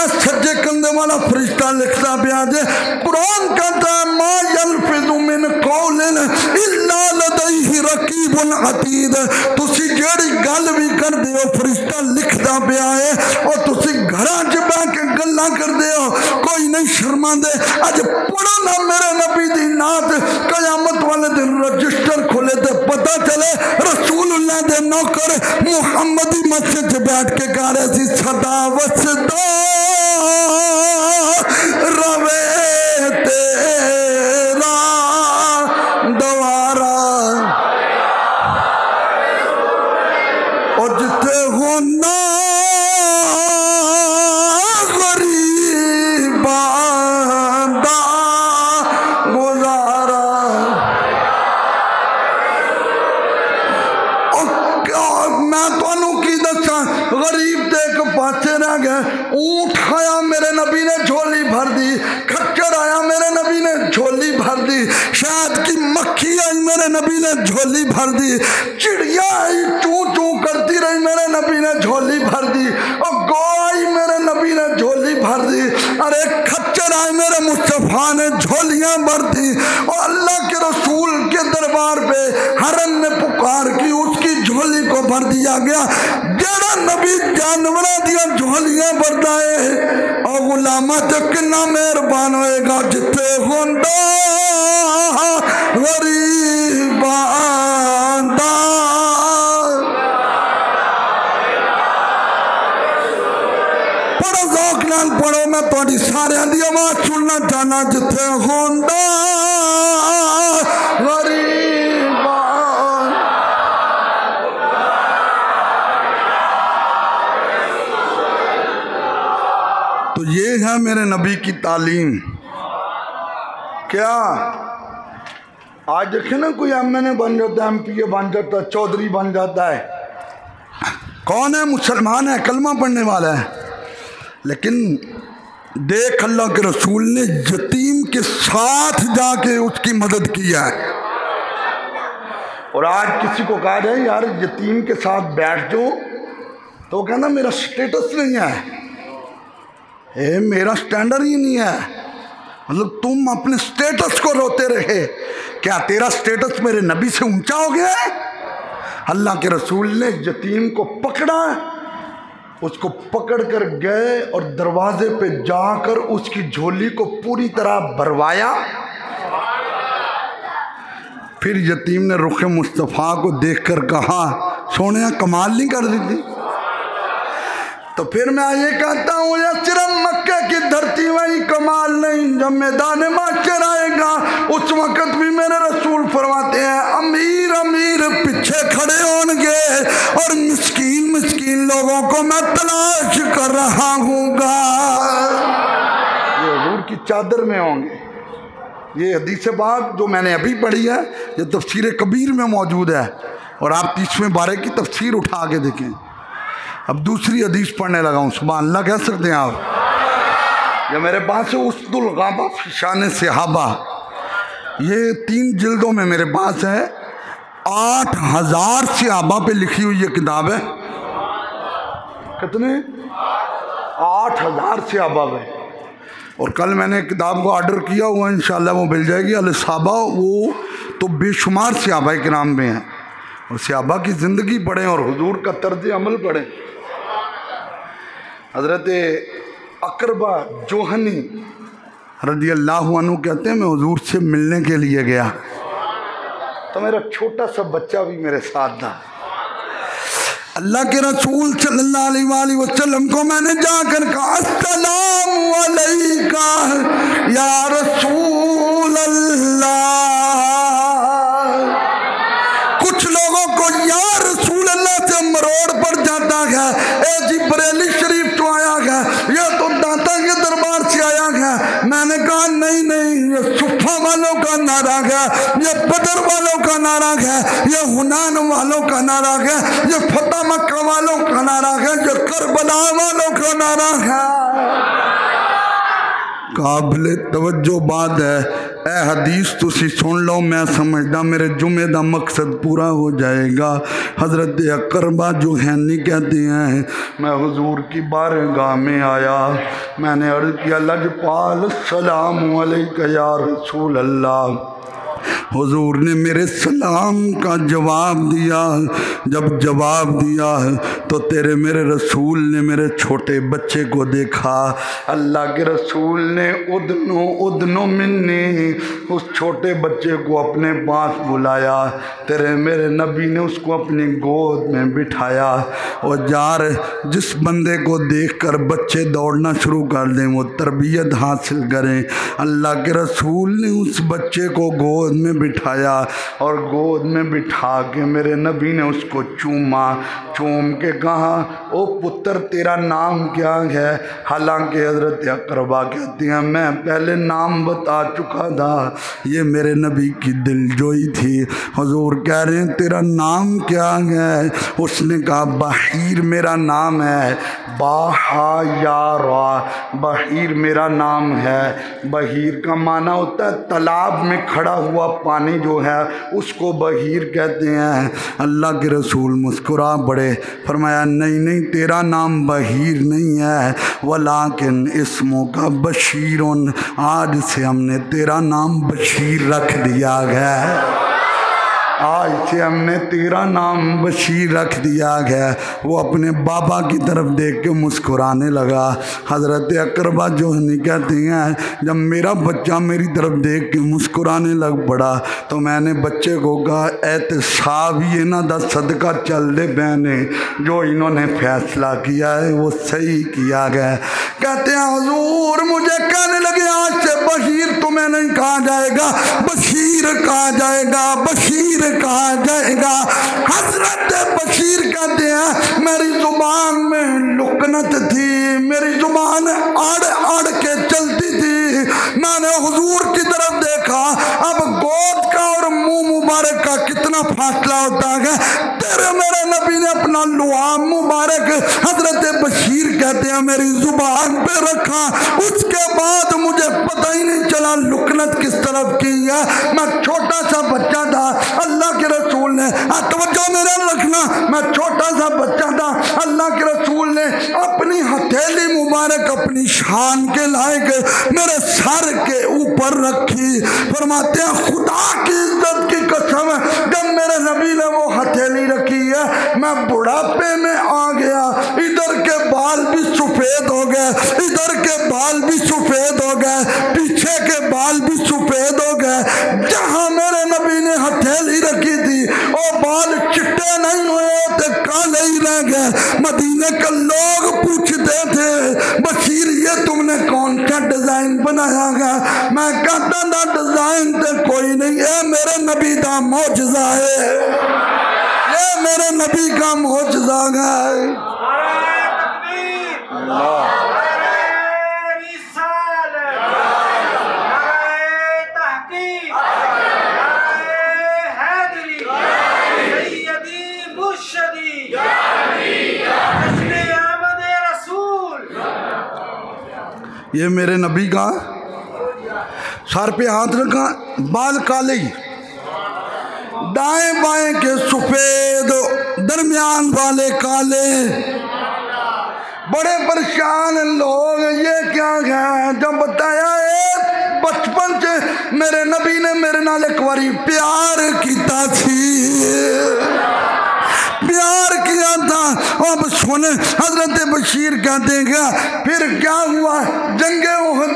सज्जे कंधे वाला फरिश्ता लिखता पिया जे कुरान कहता है मा यल्फिज़ु मिन कौलिन इल्ला लदैहि रकीबुन अतीद। तुसी जेड़ी गल भी कर दे हो फरिश्ता लिखता पिया है, और तुसी घरां च बैठ के गल्लां कर दे हो कोई नहीं शर्मांदे। अज पढ़ो ना मेरे नबी दी नात, कयामत वाले दिन रजिस्टर खोले ते पता चले रसूलुल्लाह दे नौकर मुहम्मदी मस्जिद च बैठ के गा रहे सी सदा वसदा रवे तेरा दवारा। और जिथे होना गरीबां दा गुजारा। मैं तुहानू की दसा गरीब ते एक पासे रह गए। ऊंट आया मेरे नबी ने झोली भर दी, खच्चर आया मेरे नबी ने झोली भर दी, शहद की मक्खी आई मेरे नबी ने झोली भर दी, चिड़िया आई चू चू करती रही मेरे नबी ने झोली भर दी, और गौ आई मेरे नबी ने झोली भर दी। अरे खच्चर आए मेरे मुस्तफा ने झोलियां भर दी। और अल्लाह के रसूल के दरबार पे हरन ने पुकार की, उसकी झोली को भर दिया गया। जेड़ा नबी जानवरों दिया झोलियां भरदा है और गुलामा ते कितना मेहरबान होएगा। जिथे होंदा गरीबां दा पढ़ो ज़ौक़ नाल पढ़ो, मैं तुहाडी सारियां दी आवाज़ सुनना चाहना। जिथे होंदा गरीबां। तो ये है मेरे नबी की तालीम। क्या आज देखे ना कोई एमएनए बन जाता है, एमपीए बन जाता है, चौधरी बन जाता है, कौन है? मुसलमान है, कलमा पढ़ने वाला है। लेकिन देख अल्लाह के रसूल ने यतीम के साथ जाके उसकी मदद किया है। और आज किसी को कहा जाए यार यतीम के साथ बैठ जाओ तो कहना मेरा स्टेटस नहीं है, मेरा स्टैंडर्ड ही नहीं है। मतलब तुम अपने स्टेटस को रोते रहे, क्या तेरा स्टेटस मेरे नबी से ऊंचा हो गया है? अल्लाह के रसूल ने यतीम को पकड़ा, उसको पकड़ कर गए और दरवाजे पे जाकर उसकी झोली को पूरी तरह भरवाया। फिर यतीम ने रुख मुस्तफ़ा को देखकर कहा सोने कमाल नहीं कर दी थी? तो फिर मैं ये कहता हूँ या सिर्फ मक्के की धरती वही कमाल नहीं, जब मैदान माशर आएगा उस वक़्त भी मेरे रसूल फरमाते हैं अमीर अमीर पीछे खड़े होंगे और मिस्कीन मिस्कीन लोगों को मैं तलाश कर रहा हूँगा, ये हुजूर की चादर में होंगे। ये हदीस बात जो मैंने अभी पढ़ी है ये तफसीर कबीर में मौजूद है, और आप 30वें बारे की तफसीर उठा के देखें। अब दूसरी हदीस पढ़ने लगा हूँ, सुभान अल्लाह कह सकते हैं आप। ये मेरे पास है उसदुल गाबा फी शान सहाबा, ये 3 जिल्दों में मेरे पास है। 8000 सहाबा पे लिखी हुई ये किताब है। कितने? 8000 सहाबा पे। और कल मैंने किताब को ऑर्डर किया हुआ, इंशाल्लाह वो मिल जाएगी। अल सहाबा, वो तो बेशुमार सहाबा किराम में हैं, और सहाबा की ज़िंदगी पढ़ें और हुजूर का तर्ज अमल पढ़ें। हज़रत अकरबा जोहनी रज़ी अल्लाह अन्हु कहते हैं, मैं हुजूर से मिलने के लिए गया तो मेरा छोटा सा बच्चा भी मेरे साथ था। अल्लाह के रसूल सल्लल्लाहु अलैहि वसल्लम को मैंने जाकर कहा, अस्सलामु अलैका या रसूल अल्लाह। कुछ लोगों को या रसूल अल्लाह से मरोड़ पड़ जाता है। ए जी बरेली शरीफ तो आया है, ये तो दाता के दरबार से आया है। मैंने कहा नहीं नहीं, ये सुफा वालों का नारा है, ये बदर वालों का नारा है, ये हुनान वालों का नारा है, ये फतेह मक्का वालों का नारा है, ये करबला वालों का नारा है। काबिल तवज्जो बात है। ए हदीस तुसी सुन लो, मैं समझदा मेरे जुमे का मकसद पूरा हो जाएगा। हज़रत अकरबा जोहनी कहते हैं, मैं हुजूर की बारगाह में आया, मैंने अर्ज़ किया, लजपाल सलामु अलैका या रसूल अल्लाह। हुजूर ने मेरे सलाम का जवाब दिया। जब जवाब दिया तो तेरे मेरे रसूल ने मेरे छोटे बच्चे को देखा। अल्लाह के रसूल ने उदनो उदनो मिन्नी, उस छोटे बच्चे को अपने पास बुलाया। तेरे मेरे नबी ने उसको अपनी गोद में बिठाया। और यार, जिस बंदे को देखकर बच्चे दौड़ना शुरू कर दें, वो तरबियत हासिल करें। अल्लाह के रसूल ने उस बच्चे को गोद में बिठाया और गोद में बिठा के मेरे नबी ने उसको चूमा। चूम के कहा, ओ पुत्र तेरा नाम क्या है? हालांकि हज़रत अकरबा कहती हैं, मैं पहले नाम बता चुका था, ये मेरे नबी की दिलजोई थी। हुजूर कह रहे हैं, तेरा नाम क्या है? उसने कहा, बहीर मेरा नाम है। बाहायारा, बहीर मेरा नाम है। बहीर का माना होता है तालाब में खड़ा हुआ पानी जो है उसको बहीर कहते हैं। अल्लाह के रसूल मुस्कुरा पड़े, फरमाया, नहीं नहीं, तेरा नाम बहीर नहीं है, वलाकिन इस्मों का बशीरुन, आज से हमने तेरा नाम बशीर रख दिया है। आज से हमने तेरा नाम बशीर रख दिया गया। वो अपने बाबा की तरफ देख के मुस्कुराने लगा। हज़रत अकरबा जोहनी कहती हैं, जब मेरा बच्चा मेरी तरफ देख के मुस्कुराने लग पड़ा तो मैंने बच्चे को कहा, एहतसाब ये ना दा सदका चल दे बहने, जो इन्होंने फैसला किया है वो सही किया गया। कहते हैं, हुजूर मुझे कहने लगे, आज से बशीर तुम्हें नहीं कहा जाएगा, बशीर कहा जाएगा, बशीर कहा जाएगा। हजरत बशीर कहते हैं, मेरी जुबान में लुकनत थी, मेरी जुबान अड़ अड़ के चलती थी। मैंने हुजूर की तरफ देखा। अब गोद का और मुंह मुबारक का कितना फासला होता है। तेरे मेरे नबी ने अपना लुआम मुबारक हजरत बशीर कहते हैं मेरी जुबान पे रखा। उसके बाद मुझे पता ही नहीं चला लुकनत किस तरफ की है। मैं छोटा सा बच्चा था। अल्लाह के रसूल ने, तवज्जो मेरा रखना, मैं छोटा सा बच्चा था। अल्लाह के रसूल ने अपनी हथेली मुबारक अपनी शान के लायक मेरे सर के ऊपर रखी। फरमाते हैं, खुदा की इज्जत की कसम, जब मेरे नबी ने वो हथेली रखी है, मैं बुढ़ापे में आ गया। इधर के बाल भी सफेद हो गए, इधर के बाल भी सफेद हो गए, पीछे के बाल भी सफेद हो गए। जहां मेरे नबी ने हथेली रखी थी वो बाल चिट्टे नहीं हुए थे, काले ही रह गए। मदीने के लोग पूछते थे, बशीर ये तुमने कौन सा डिजाइन बनाया है? मैं कहता था, डिजाइन तो कोई नहीं है, मेरे नबी का मौजज़ा है, ये मेरे नबी का मौजज़ा है। अल्लाह ये मेरे नबी का सर पे हाथ रखा, बाल काले, दाएं बाएं के सफेद, दरमियान वाले काले। बड़े परेशान लोग, ये क्या है। जब बताया बचपन से मेरे नबी ने मेरे नाल एक बारी प्यार किया थी, प्यार किया था। अब सुने हजरत बशीर कहते हैं फिर क्या हुआ जंगे ओहद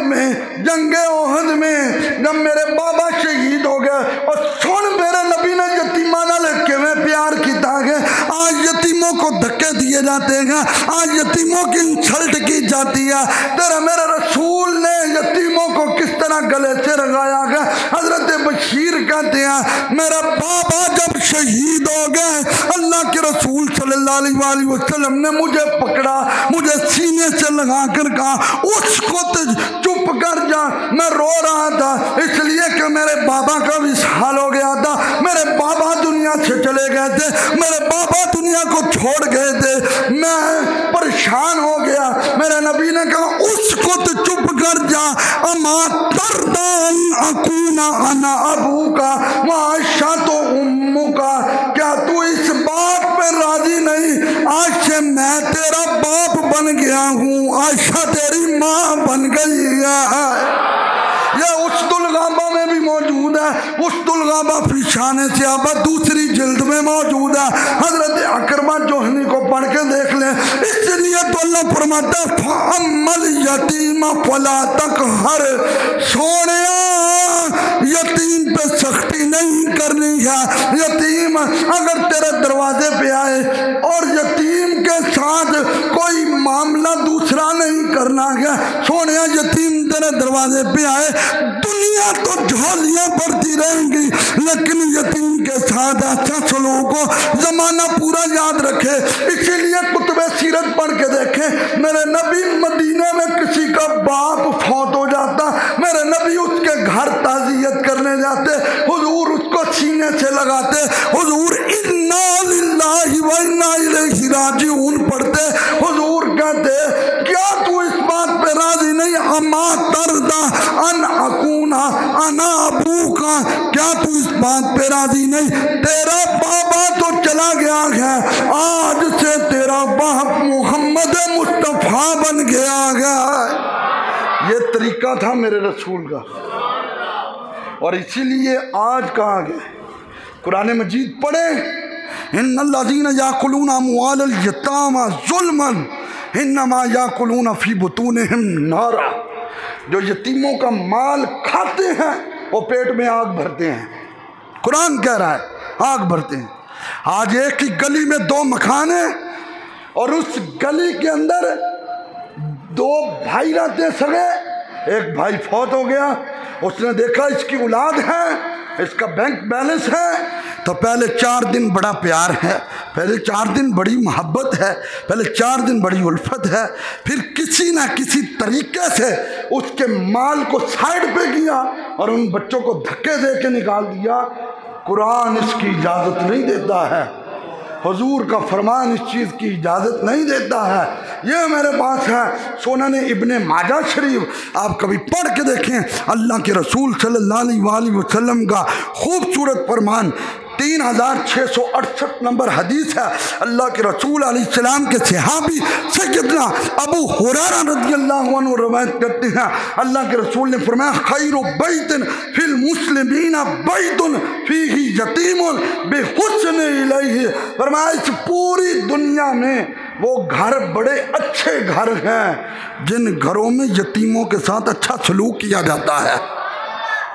में जब मेरे बाबा शहीद हो गए, और सुन मेरे नबी ने यतीमा नाल किवें प्यार किया है। आज यतीमों को धक्के दिए जाते हैं, आज यतीमों की इंसल्ट की जाती है। तेरा मेरे रसूल ने यतीमों को किस तरह गले से लगाया गया। हजरत बशीर कहते हैं मेरा बाबा जब शहीद हो गए, अल्लाह के रसूल सल्लल्लाहु अलैहि वसल्लम ने मुझे पकड़ा, मुझे सीने से लगा कर कहा उसको तो चुप कर जा। मैं रो रहा था इसलिए कि मेरे बाबा का विशाल हो गया था, मेरे बाबा दुनिया से चले गए थे, मेरे बाबा दुनिया को छोड़ गए थे, मैं परेशान हो गया। मेरे नबी ने कहा उसको तो चुप कर जा। अमा तरदान अकूना अना अबू का माशा तो उम्मू का, क्या तू इस बात पे राजी नहीं आज से मैं तेरा बाप बन गया हूँ, आयशा तेरी माँ बन गई है। यह उसदुल गाबा में भी मौजूद है, उसदुल गाबा फिशाने से आबा दूसरी जिल्द में मौजूद है। हजरत अकरमा जोहनी को पढ़ के देख ले। इसलिए तो अल्लाह फरमाता है फअम्मल यतीमा फला तकहर, सोने यतीम पे सख्ती नहीं करनी है। यतीम अगर तेरे दरवाजे पे आए और यतीम के साथ कोई मामला दूसरा नहीं करना है, सोने यतीम तेरे दरवाजे पे आए, दुनिया तो झोलियां पड़ती रहेंगी लेकिन यतीम के साथ अच्छा सलूक हो, जमाना पूरा याद रखे। इसीलिए कुतुबे सीरत पढ़ के देखे, मेरे नबी मदीने में किसी का बाप फौत हो जाता, मेरे नबी उसके घर ताजियत करने जाते, हुजूर उसको सीने से लगाते, हुजूर इन्ना लिल्लाहि व इन्ना इलैहि राजिऊन पढ़ते। हुजूर कहते क्या तू इस बात पे राजी नहीं, अमा तरदा अन अकूना अना अबू का, क्या तू इस बात पे राजी नहीं, तेरा बाबा तो चला गया है, आज से तेरा बाप मोहम्मद मुस्तफा बन गया है। ये तरीका था मेरे रसूल का, और इसीलिए आज कहा गया कुरान मजीद पढ़े, इन्नल्लज़ीना याकुलूना अम्वालल यतामा ज़ुल्मन इन्नमा याकुलूना फी बुतूनिहिम नारा। जो यतीमों का माल खाते हैं वो पेट में आग भरते हैं। कुरान कह रहा है आग भरते हैं। आज एक ही गली में 2 मकान है और उस गली के अंदर 2 भाई रहते सगे। एक भाई फौत हो गया, उसने देखा इसकी औलाद है, इसका बैंक बैलेंस है, तो पहले 4 दिन बड़ा प्यार है, पहले 4 दिन बड़ी मोहब्बत है, पहले 4 दिन बड़ी उल्फत है, फिर किसी ना किसी तरीके से उसके माल को साइड पे किया और उन बच्चों को धक्के दे के निकाल दिया। कुरान इसकी इजाज़त नहीं देता है, हुजूर का फरमान इस चीज़ की इजाज़त नहीं देता है। ये मेरे पास है सुनन इब्ने माजा शरीफ, आप कभी पढ़ के देखें। अल्लाह के रसूल सल्लल्लाहु अलैहि वसल्लम का खूबसूरत फरमान, 3668 नंबर हदीस है। अल्लाह के रसूल अलैहिस्सलाम के सहाबी सैयदना अबू हुरैरा रज़ियल्लाहु अन्हु रवायत करते हैं, अल्लाह के रसूल ने फरमाया खैरु बैतिन फिल मुस्लिमीना बैतुन फीही यतीमुन बिहुस्न इलैहि। फरमाया इस पूरी दुनिया में वो घर बड़े अच्छे घर हैं जिन घरों में यतीमों के साथ अच्छा सलूक किया जाता है,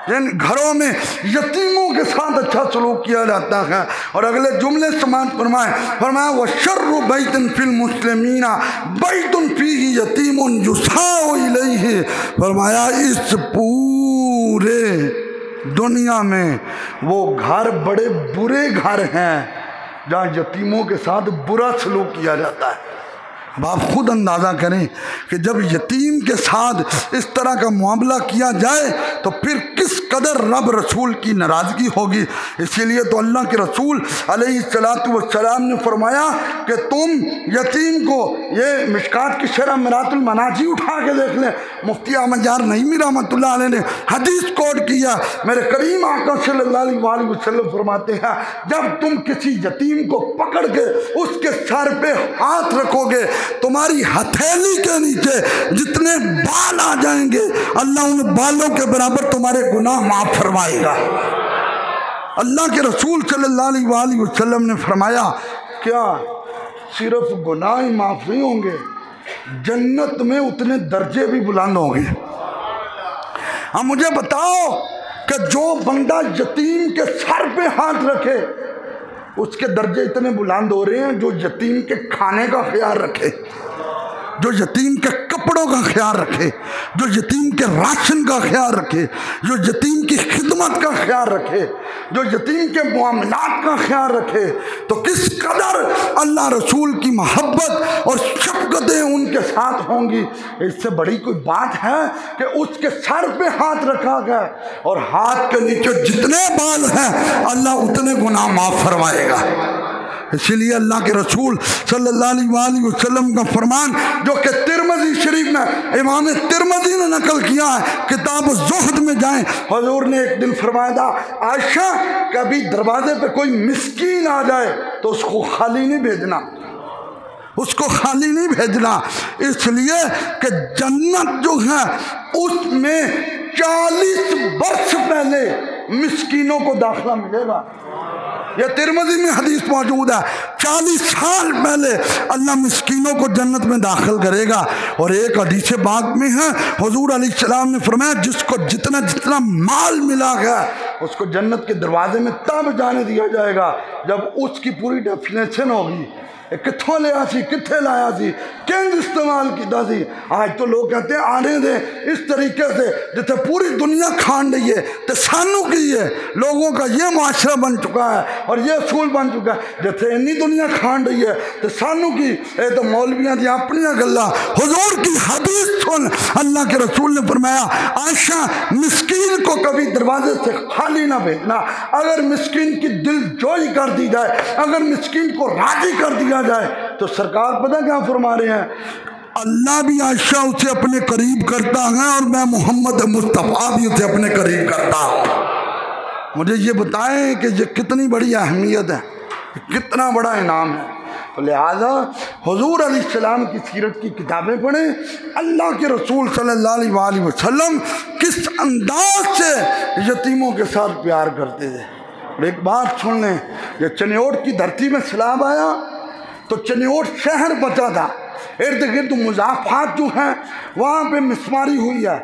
जिन घरों में यतीमों के साथ अच्छा सलूक किया जाता है। और अगले जुमले समाज फरमाया व शर्रु बैतन फिल मुस्लिमीना बैतुन फीही यतीमुन युसाउ इलैहि। फरमाया इस पूरे दुनिया में वो घर बड़े बुरे घर हैं जहाँ यतीमों के साथ बुरा सलूक किया जाता है। अब आप खुद अंदाज़ा करें कि जब यतीम के साथ इस तरह का मामला किया जाए तो फिर किस कदर रब रसूल की नाराज़गी होगी। इसीलिए तो अल्लाह के रसूल अलैहिस्सलातु वस्सलाम ने फरमाया कि तुम यतीम को, ये मिशकात की शरह मिरातुल मनाजी उठा के देख लें, मुफ्ती अहमद यार नईमी रहमतुल्लाह अलैह ने हदीस कोट किया। मेरे करीम आका सल्लल्लाहु अलैहि वसल्लम फरमाते हैं, जब तुम किसी यतीम को पकड़ के उसके सर पे हाथ रखोगे, तुम्हारी हथेली के नीचे जितने बाल आ जाएंगे अल्लाह उन बालों के बराबर तुम्हारे गुनाह माफ फरमाएगा। अल्लाह के रसूल सल्लल्लाहु अलैहि वसल्लम ने फरमाया, क्या सिर्फ गुनाह ही माफ नहीं होंगे, जन्नत में उतने दर्जे भी बुलंद होंगे। अब मुझे बताओ कि जो बंदा यतीम के सर पे हाथ रखे उसके दर्जे इतने बुलंद हो रहे हैं जो यतीम के खाने का ख्याल रखे, जो यतीम के कपड़ों का ख्याल रखे, जो यतीम के राशन का ख्याल रखे, जो यतीम की खिदमत का ख्याल रखे, जो यतीम के मामलात का ख्याल रखे, तो किस कदर अल्लाह रसूल की मोहब्बत और शफ़क़तें उनके साथ होंगी। इससे बड़ी कोई बात है कि उसके सर पे हाथ रखा गया और हाथ के नीचे जितने बाल हैं अल्लाह उतने गुनाह माफ़ फरमाएगा। इसीलिए अल्लाह के रसूल सल्लल्लाहु अलैहि वसल्लम का फरमान जो कि तिरमिज़ी शरीफ में इमाम तिरमिज़ी ने नकल किया है, किताब ज़ुहद में जाएं, हुज़ूर ने एक दिन फरमाया था, आयशा कभी दरवाजे पे कोई मिस्कीन आ जाए तो उसको खाली नहीं भेजना, उसको खाली नहीं भेजना, इसलिए कि जन्नत जो है उसमें 40 वर्ष पहले मिस्कीनों को दाखिला मिलेगा। यह तिरमिज़ी में हदीस मौजूद है, 40 साल पहले अल्लाह मिस्कीनों को जन्नत में दाखिल करेगा। और एक हदीस बाग में है, हुज़ूर अलैहिस्सलाम ने फरमाया, जिसको जितना जितना माल मिला गया उसको जन्नत के दरवाजे में तब जाने दिया जाएगा जब उसकी पूरी डेफिनेशन होगी, कितों लिया सी, कितने लाया सी, किंज इस्तेमाल किया सी। आज तो लोग कहते हैं आने दे इस तरीके से जिथे पूरी दुनिया खान रही है, तो सानू की है, लोगों का ये मुआशरा बन चुका है और ये असूल बन चुका है, जिथे इन्नी दुनिया खान रही है तो सानू की। ये तो मौलवियां दी अपनियां गल्लां, हुजूर की हदीस सुन, अल्लाह के रसूल ने फरमाया, आयशा मिस्कीन को कभी दरवाजे से खाली ना भेजना। अगर मिस्कीन की दिल जोई कर दी जाए, अगर मिस्कीन को राजी कर दिया जाए तो सरकार पता क्या फरमा रहे हैं, अल्लाह भी आयशा उसे अपने करीब करता है और मैं मोहम्मद मुस्तफ़ा भी उसे अपने करीब करता हूँ। मुझे ये बताएं कि ये कितनी बड़ी अहमियत है, कितना बड़ा इनाम है। तो लिहाजा हुजूर अलैहिस्सलाम की सीरत की किताबें पढ़ें, अल्लाह के रसूल सल्लल्लाहु अलैहि वसल्लम किस अंदाज से यतीमों के साथ प्यार करते थे। और एक बात सुन लें, जब चनियोट की धरती में सैलाब आया तो चनियोट शहर बचा था, इर्द गिर्द मुज़ाफ़ात जो हैं वहाँ पे मिसमारी हुई है,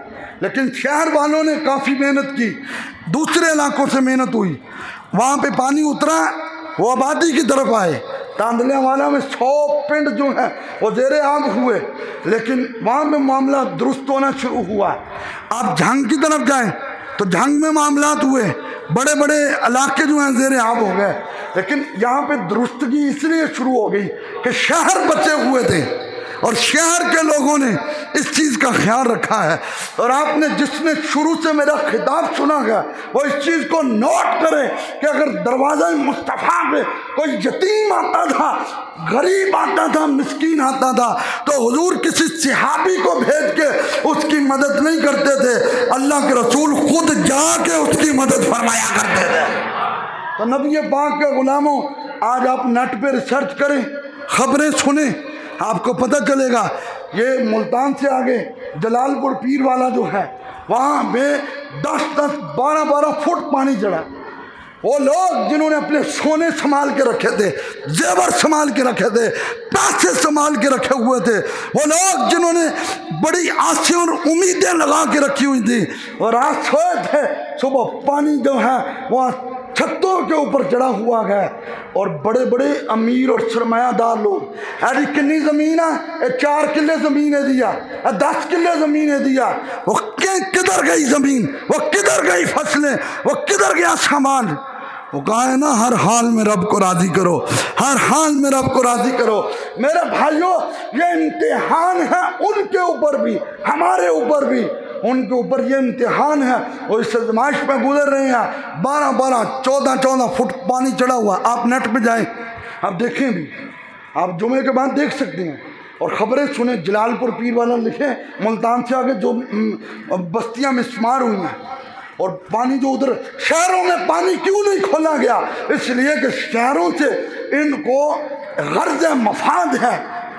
लेकिन शहर वालों ने काफ़ी मेहनत की, दूसरे इलाकों से मेहनत हुई, वहाँ पे पानी उतरा, वो आबादी की तरफ आए। तांदलिया वाला में 100 पिंड जो हैं वो ज़ेरे आब हुए, लेकिन वहाँ पे मामला दुरुस्त होना शुरू हुआ। आप झंग की तरफ जाएँ तो झंग में मामलात हुए, बड़े बड़े इलाके जो हैं ज़ेरे आब हो गए, लेकिन यहाँ पे दुरुस्तगी इसलिए शुरू हो गई कि शहर बचे हुए थे और शहर के लोगों ने इस चीज़ का ख्याल रखा है। और आपने जिसने शुरू से मेरा खिताब सुना है वो इस चीज़ को नोट करे कि अगर दरवाज़ा मुस्तफ़ा पे कोई यतीम आता था, गरीब आता था, मिस्कीन आता था, तो हुजूर किसी सहाबी को भेज के उसकी मदद नहीं करते थे, अल्लाह के रसूल खुद जाके उसकी मदद फरमाया करते थे। तो नबी पाक के गुलामों, आज आप नेट पे रिसर्च करें, खबरें सुने, आपको पता चलेगा। ये मुल्तान से आगे जलालपुर पीर वाला जो है वहाँ पे 10-10, 12-12 फुट पानी चढ़ा। वो लोग जिन्होंने अपने सोने संभाल के रखे थे, जेवर संभाल के रखे थे, पैसे संभाल के रखे हुए थे, वो लोग जिन्होंने बड़ी आशा और उम्मीदें लगा के रखी हुई थी और आज सोए थे, सुबह पानी जो है वहाँ छतों के ऊपर चढ़ा हुआ है। और बड़े बड़े अमीर और सरमायादार लोग, अरे कितनी ज़मीन है, 4 किले ज़मीन है दिया, 10 किले ज़मीन है दिया, वो किधर गई ज़मीन, वो किधर गई फसलें, वो किधर गया सामान। वो कहा है ना, हर हाल में रब को राज़ी करो, हर हाल में रब को राज़ी करो। मेरे भाइयों, ये इम्तिहान है उनके ऊपर भी, हमारे ऊपर भी। उनके ऊपर ये इम्तिहान है, वो इस आजमाइश में गुजर रहे हैं। 12-12, 14-14 फुट पानी चढ़ा हुआ। आप नेट पे जाएं, आप देखें भी, आप जुमे के बाद देख सकते हैं और ख़बरें सुने। जलालपुर पीर वाला लिखे, मुल्तान से आगे जो बस्तियां मिस्मार हुई हैं, और पानी जो उधर शहरों में पानी क्यों नहीं खोला गया? इसलिए कि शहरों से इनको गर्ज मफाद है,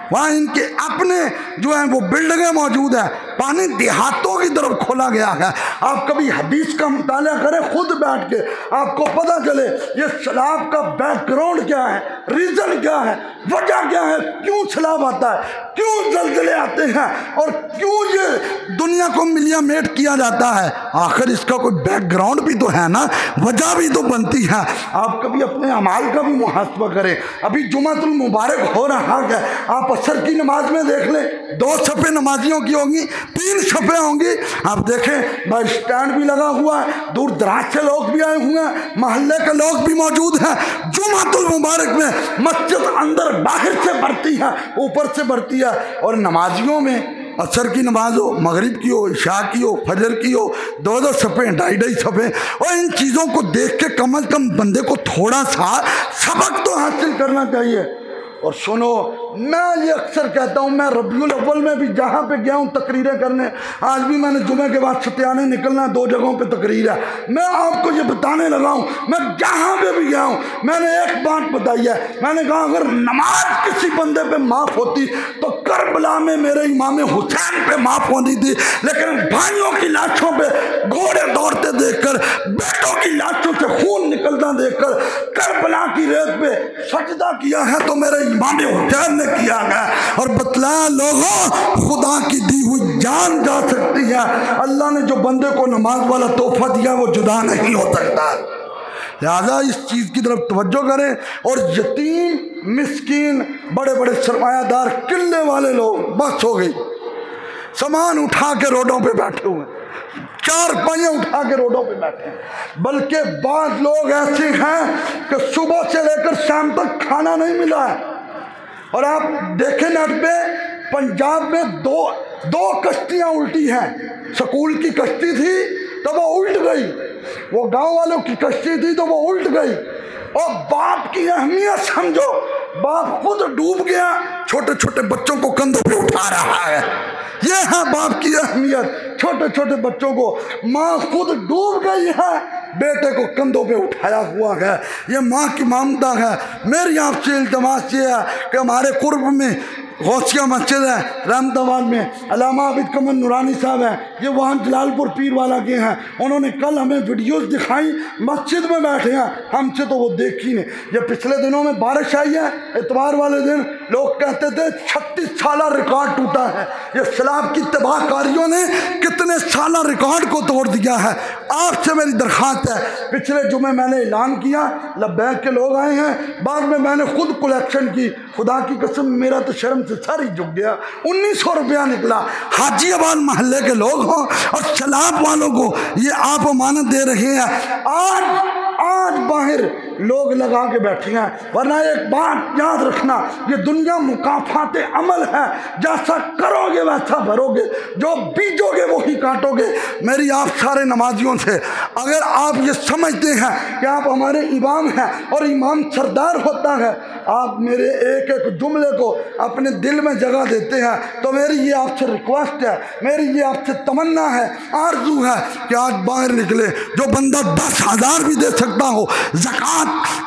वहाँ इनके अपने जो हैं वो बिल्डिंगें मौजूद हैं। पानी देहातों की तरफ खोला गया है। आप कभी हदीस का मुताला करें खुद बैठ के, आपको पता चले ये सैलाब का बैकग्राउंड क्या है, रीज़न क्या है, वजह क्या है, क्यों सैलाब आता है, क्यों जल्जले आते हैं, और क्यों ये दुनिया को मिलियामेट किया जाता है। आखिर इसका कोई बैकग्राउंड भी तो है ना, वजह भी तो बनती है। आप कभी अपने अमाल का भी मुहासबा करें। अभी जुमातुल मुबारक हो रहा है, आप असर की नमाज में देख लें, 2 सफ़े नमाजियों की होंगी, 3 सफ़े होंगी। आप देखें बस स्टैंड भी लगा हुआ है, दूर दराज से लोग भी आए हुए हैं, मोहल्ले के लोग भी मौजूद हैं। जुमातुल मुबारक में मस्जिद अंदर बाहर से भरती है, ऊपर से भरती है। और नमाजियों में असर की नमाज हो, मगरिब की हो, इशा की हो, फजर की हो, 2-2 सफ़े, 2.5 सफ़े। और इन चीज़ों को देख के कम अज़ कम बंदे को थोड़ा सा सबक तो हासिल करना चाहिए। और सुनो, मैं ये अक्सर कहता हूँ, मैं रबीउल अव्वल में भी जहाँ पे गया हूँ तकरीरें करने, आज भी मैंने जुमे के बाद सत्याने निकलना, 2 जगहों पे तकरीर है। मैं आपको ये बताने लगा हूँ, मैं जहाँ पे भी गया हूँ मैंने एक बात बताई है। मैंने कहा अगर नमाज किसी बंदे पे माफ़ होती तो करबला में मेरे इमाम हुसैन पे माफ़ होनी थी। लेकिन भाइयों की लाशों पे घोड़े दौड़ते देखकर, बेटों की लाशों से खून निकलता देखकर करबला की रेत पे सजदा किया है तो मेरे इमाम हुसैन ने किया है। और बतलाया लोगों, खुदा की दी हुई जान जा सकती है, अल्लाह ने जो बंदे को नमाज वाला तोहफा दिया वो जुदा नहीं हो सकता। लिहाजा इस चीज़ की तरफ तवज्जो करें। और यतीम, मिस्कीन, बड़े बड़े सरमायादार, किले वाले लोग बस हो गई, सामान उठा के रोडों पे बैठे हुए, 4 पहिए उठा के रोडों पे बैठे हैं। बल्कि बाद लोग ऐसे हैं कि सुबह से लेकर शाम तक खाना नहीं मिला है। और आप देखें नेट पे, पंजाब में दो कश्तियां उल्टी हैं। स्कूल की कश्ती थी तो वो उल्ट गई, वो गांव वालों की कश्ती थी तो वो उल्ट गई। और बाप की अहमियत समझो, बाप खुद डूब गया, छोटे छोटे बच्चों को कंधों पे उठा रहा है। ये है बाप की अहमियत, छोटे छोटे बच्चों को माँ खुद डूब गई है, बेटे को कंधों पे उठाया हुआ है। ये माँ की ममता है। मेरी आपसे इल्तमास ये है कि हमारे कुर्ब में गौसिया मस्जिद है रहमताबाद में, अल्लामा आबिद कमर नूरानी साहब हैं, ये वहाँ जलालपुर पीर वाला के हैं। उन्होंने कल हमें वीडियोस दिखाई, मस्जिद में बैठे हैं, हमसे तो वो देखी नहीं। ये पिछले दिनों में बारिश आई है, इतवार वाले दिन लोग कहते थे 36 साला रिकॉर्ड टूटा है। ये सैलाब की तबाहकारियों ने कितने साला रिकॉर्ड को तोड़ दिया है। आपसे मेरी दरख्वास्त है, पिछले जुमे मैंने ऐलान किया, लब्बैक के लोग आए हैं, बाद में मैंने खुद कलेक्शन की। खुदा की कसम मेरा तो शर्म से सर ही झुक गया। 1900 रुपया निकला। हाजीआबाद मोहल्ले के लोग हों और सैलाब वालों को ये आप अमानत दे रहे हैं। आज बाहर लोग लगा के बैठे हैं। वरना एक बात याद रखना, ये दुनिया मुकाफाते अमल है, जैसा करोगे वैसा भरोगे, जो बीजोगे वही काटोगे। मेरी आप सारे नमाजियों से, अगर आप ये समझते हैं कि आप हमारे इमाम हैं और इमाम सरदार होता है, आप मेरे एक एक जुमले को अपने दिल में जगह देते हैं, तो मेरी ये आपसे रिक्वेस्ट है, मेरी ये आपसे तमन्ना है, आरजू है कि आज बाहर निकले। जो बंदा 10,000 भी दे सकता हो ज़कात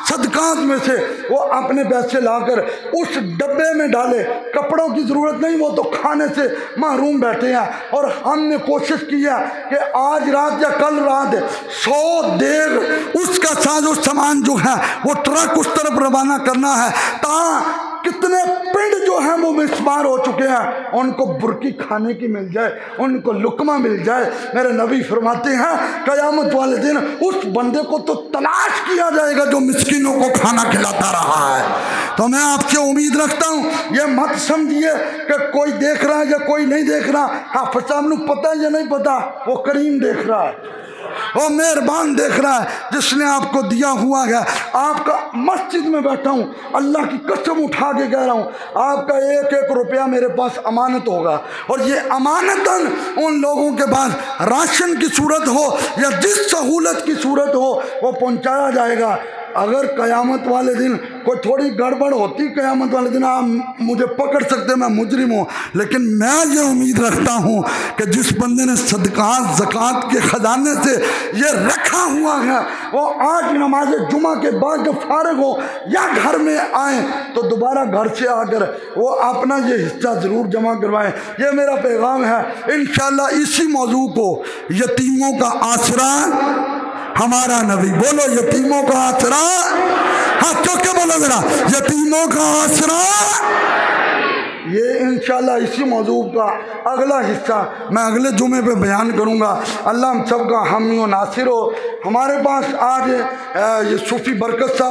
सदकात में से, वो अपने पैसे लाकर उस डब्बे में डाले। कपड़ों की ज़रूरत नहीं, वो तो खाने से महरूम बैठे हैं। और हमने कोशिश की है कि आज रात या कल रात 100 देर उसका साजो सामान जो है वो ट्रक उस तरफ रवाना करना है, ताकि कितने पिंड जो हैं वो मिस्मार हो चुके हैं, उनको बुरकी खाने की मिल जाए, उनको लुकमा मिल जाए। मेरे नबी फरमाते हैं क़यामत वाले दिन उस बंदे को तो तलाश किया जाएगा जो मिस्किनों को खाना खिलाता रहा है। तो मैं आपसे उम्मीद रखता हूँ, ये मत समझिए कि कोई देख रहा है या कोई नहीं देख रहा। हाफ़िज़ साहब को पता है या नहीं पता, वो करीम देख रहा है। वो मेहरबान देख रहा है जिसने आपको दिया हुआ है। आपका मस्जिद में बैठा हूँ, अल्लाह की कसम उठा के कह रहा हूँ, आपका एक एक रुपया मेरे पास अमानत होगा और ये अमानतन उन लोगों के पास राशन की सूरत हो या जिस सहूलत की सूरत हो वो पहुँचाया जाएगा। अगर क़यामत वाले दिन कोई थोड़ी गड़बड़ होती, क़यामत वाले दिन आप मुझे पकड़ सकते, मैं मुजरिम हूँ, लेकिन मैं ये उम्मीद रखता हूँ कि जिस बंदे ने सदक़ात ज़कात के ख़जाने से ये रखा हुआ है वो आज नमाज जुमा के बाद जब फारिग हो या घर में आए तो दोबारा घर से आकर वो अपना ये हिस्सा ज़रूर जमा करवाएं। ये मेरा पैगाम है। इंशाअल्लाह इसी मौजू को, यतीमों का आसरा हमारा नबी, बोलो यतीमों का आसरा, हाथ चौक के बोलो जरा, यतीमों का आसरा, ये इंशाल्लाह इसी मौजू का अगला हिस्सा मैं अगले जुमे पे बयान करूँगा। अल्लाह हम सब का हामी व नासिर हो। हमारे पास आज ये सूफ़ी बरकत साहब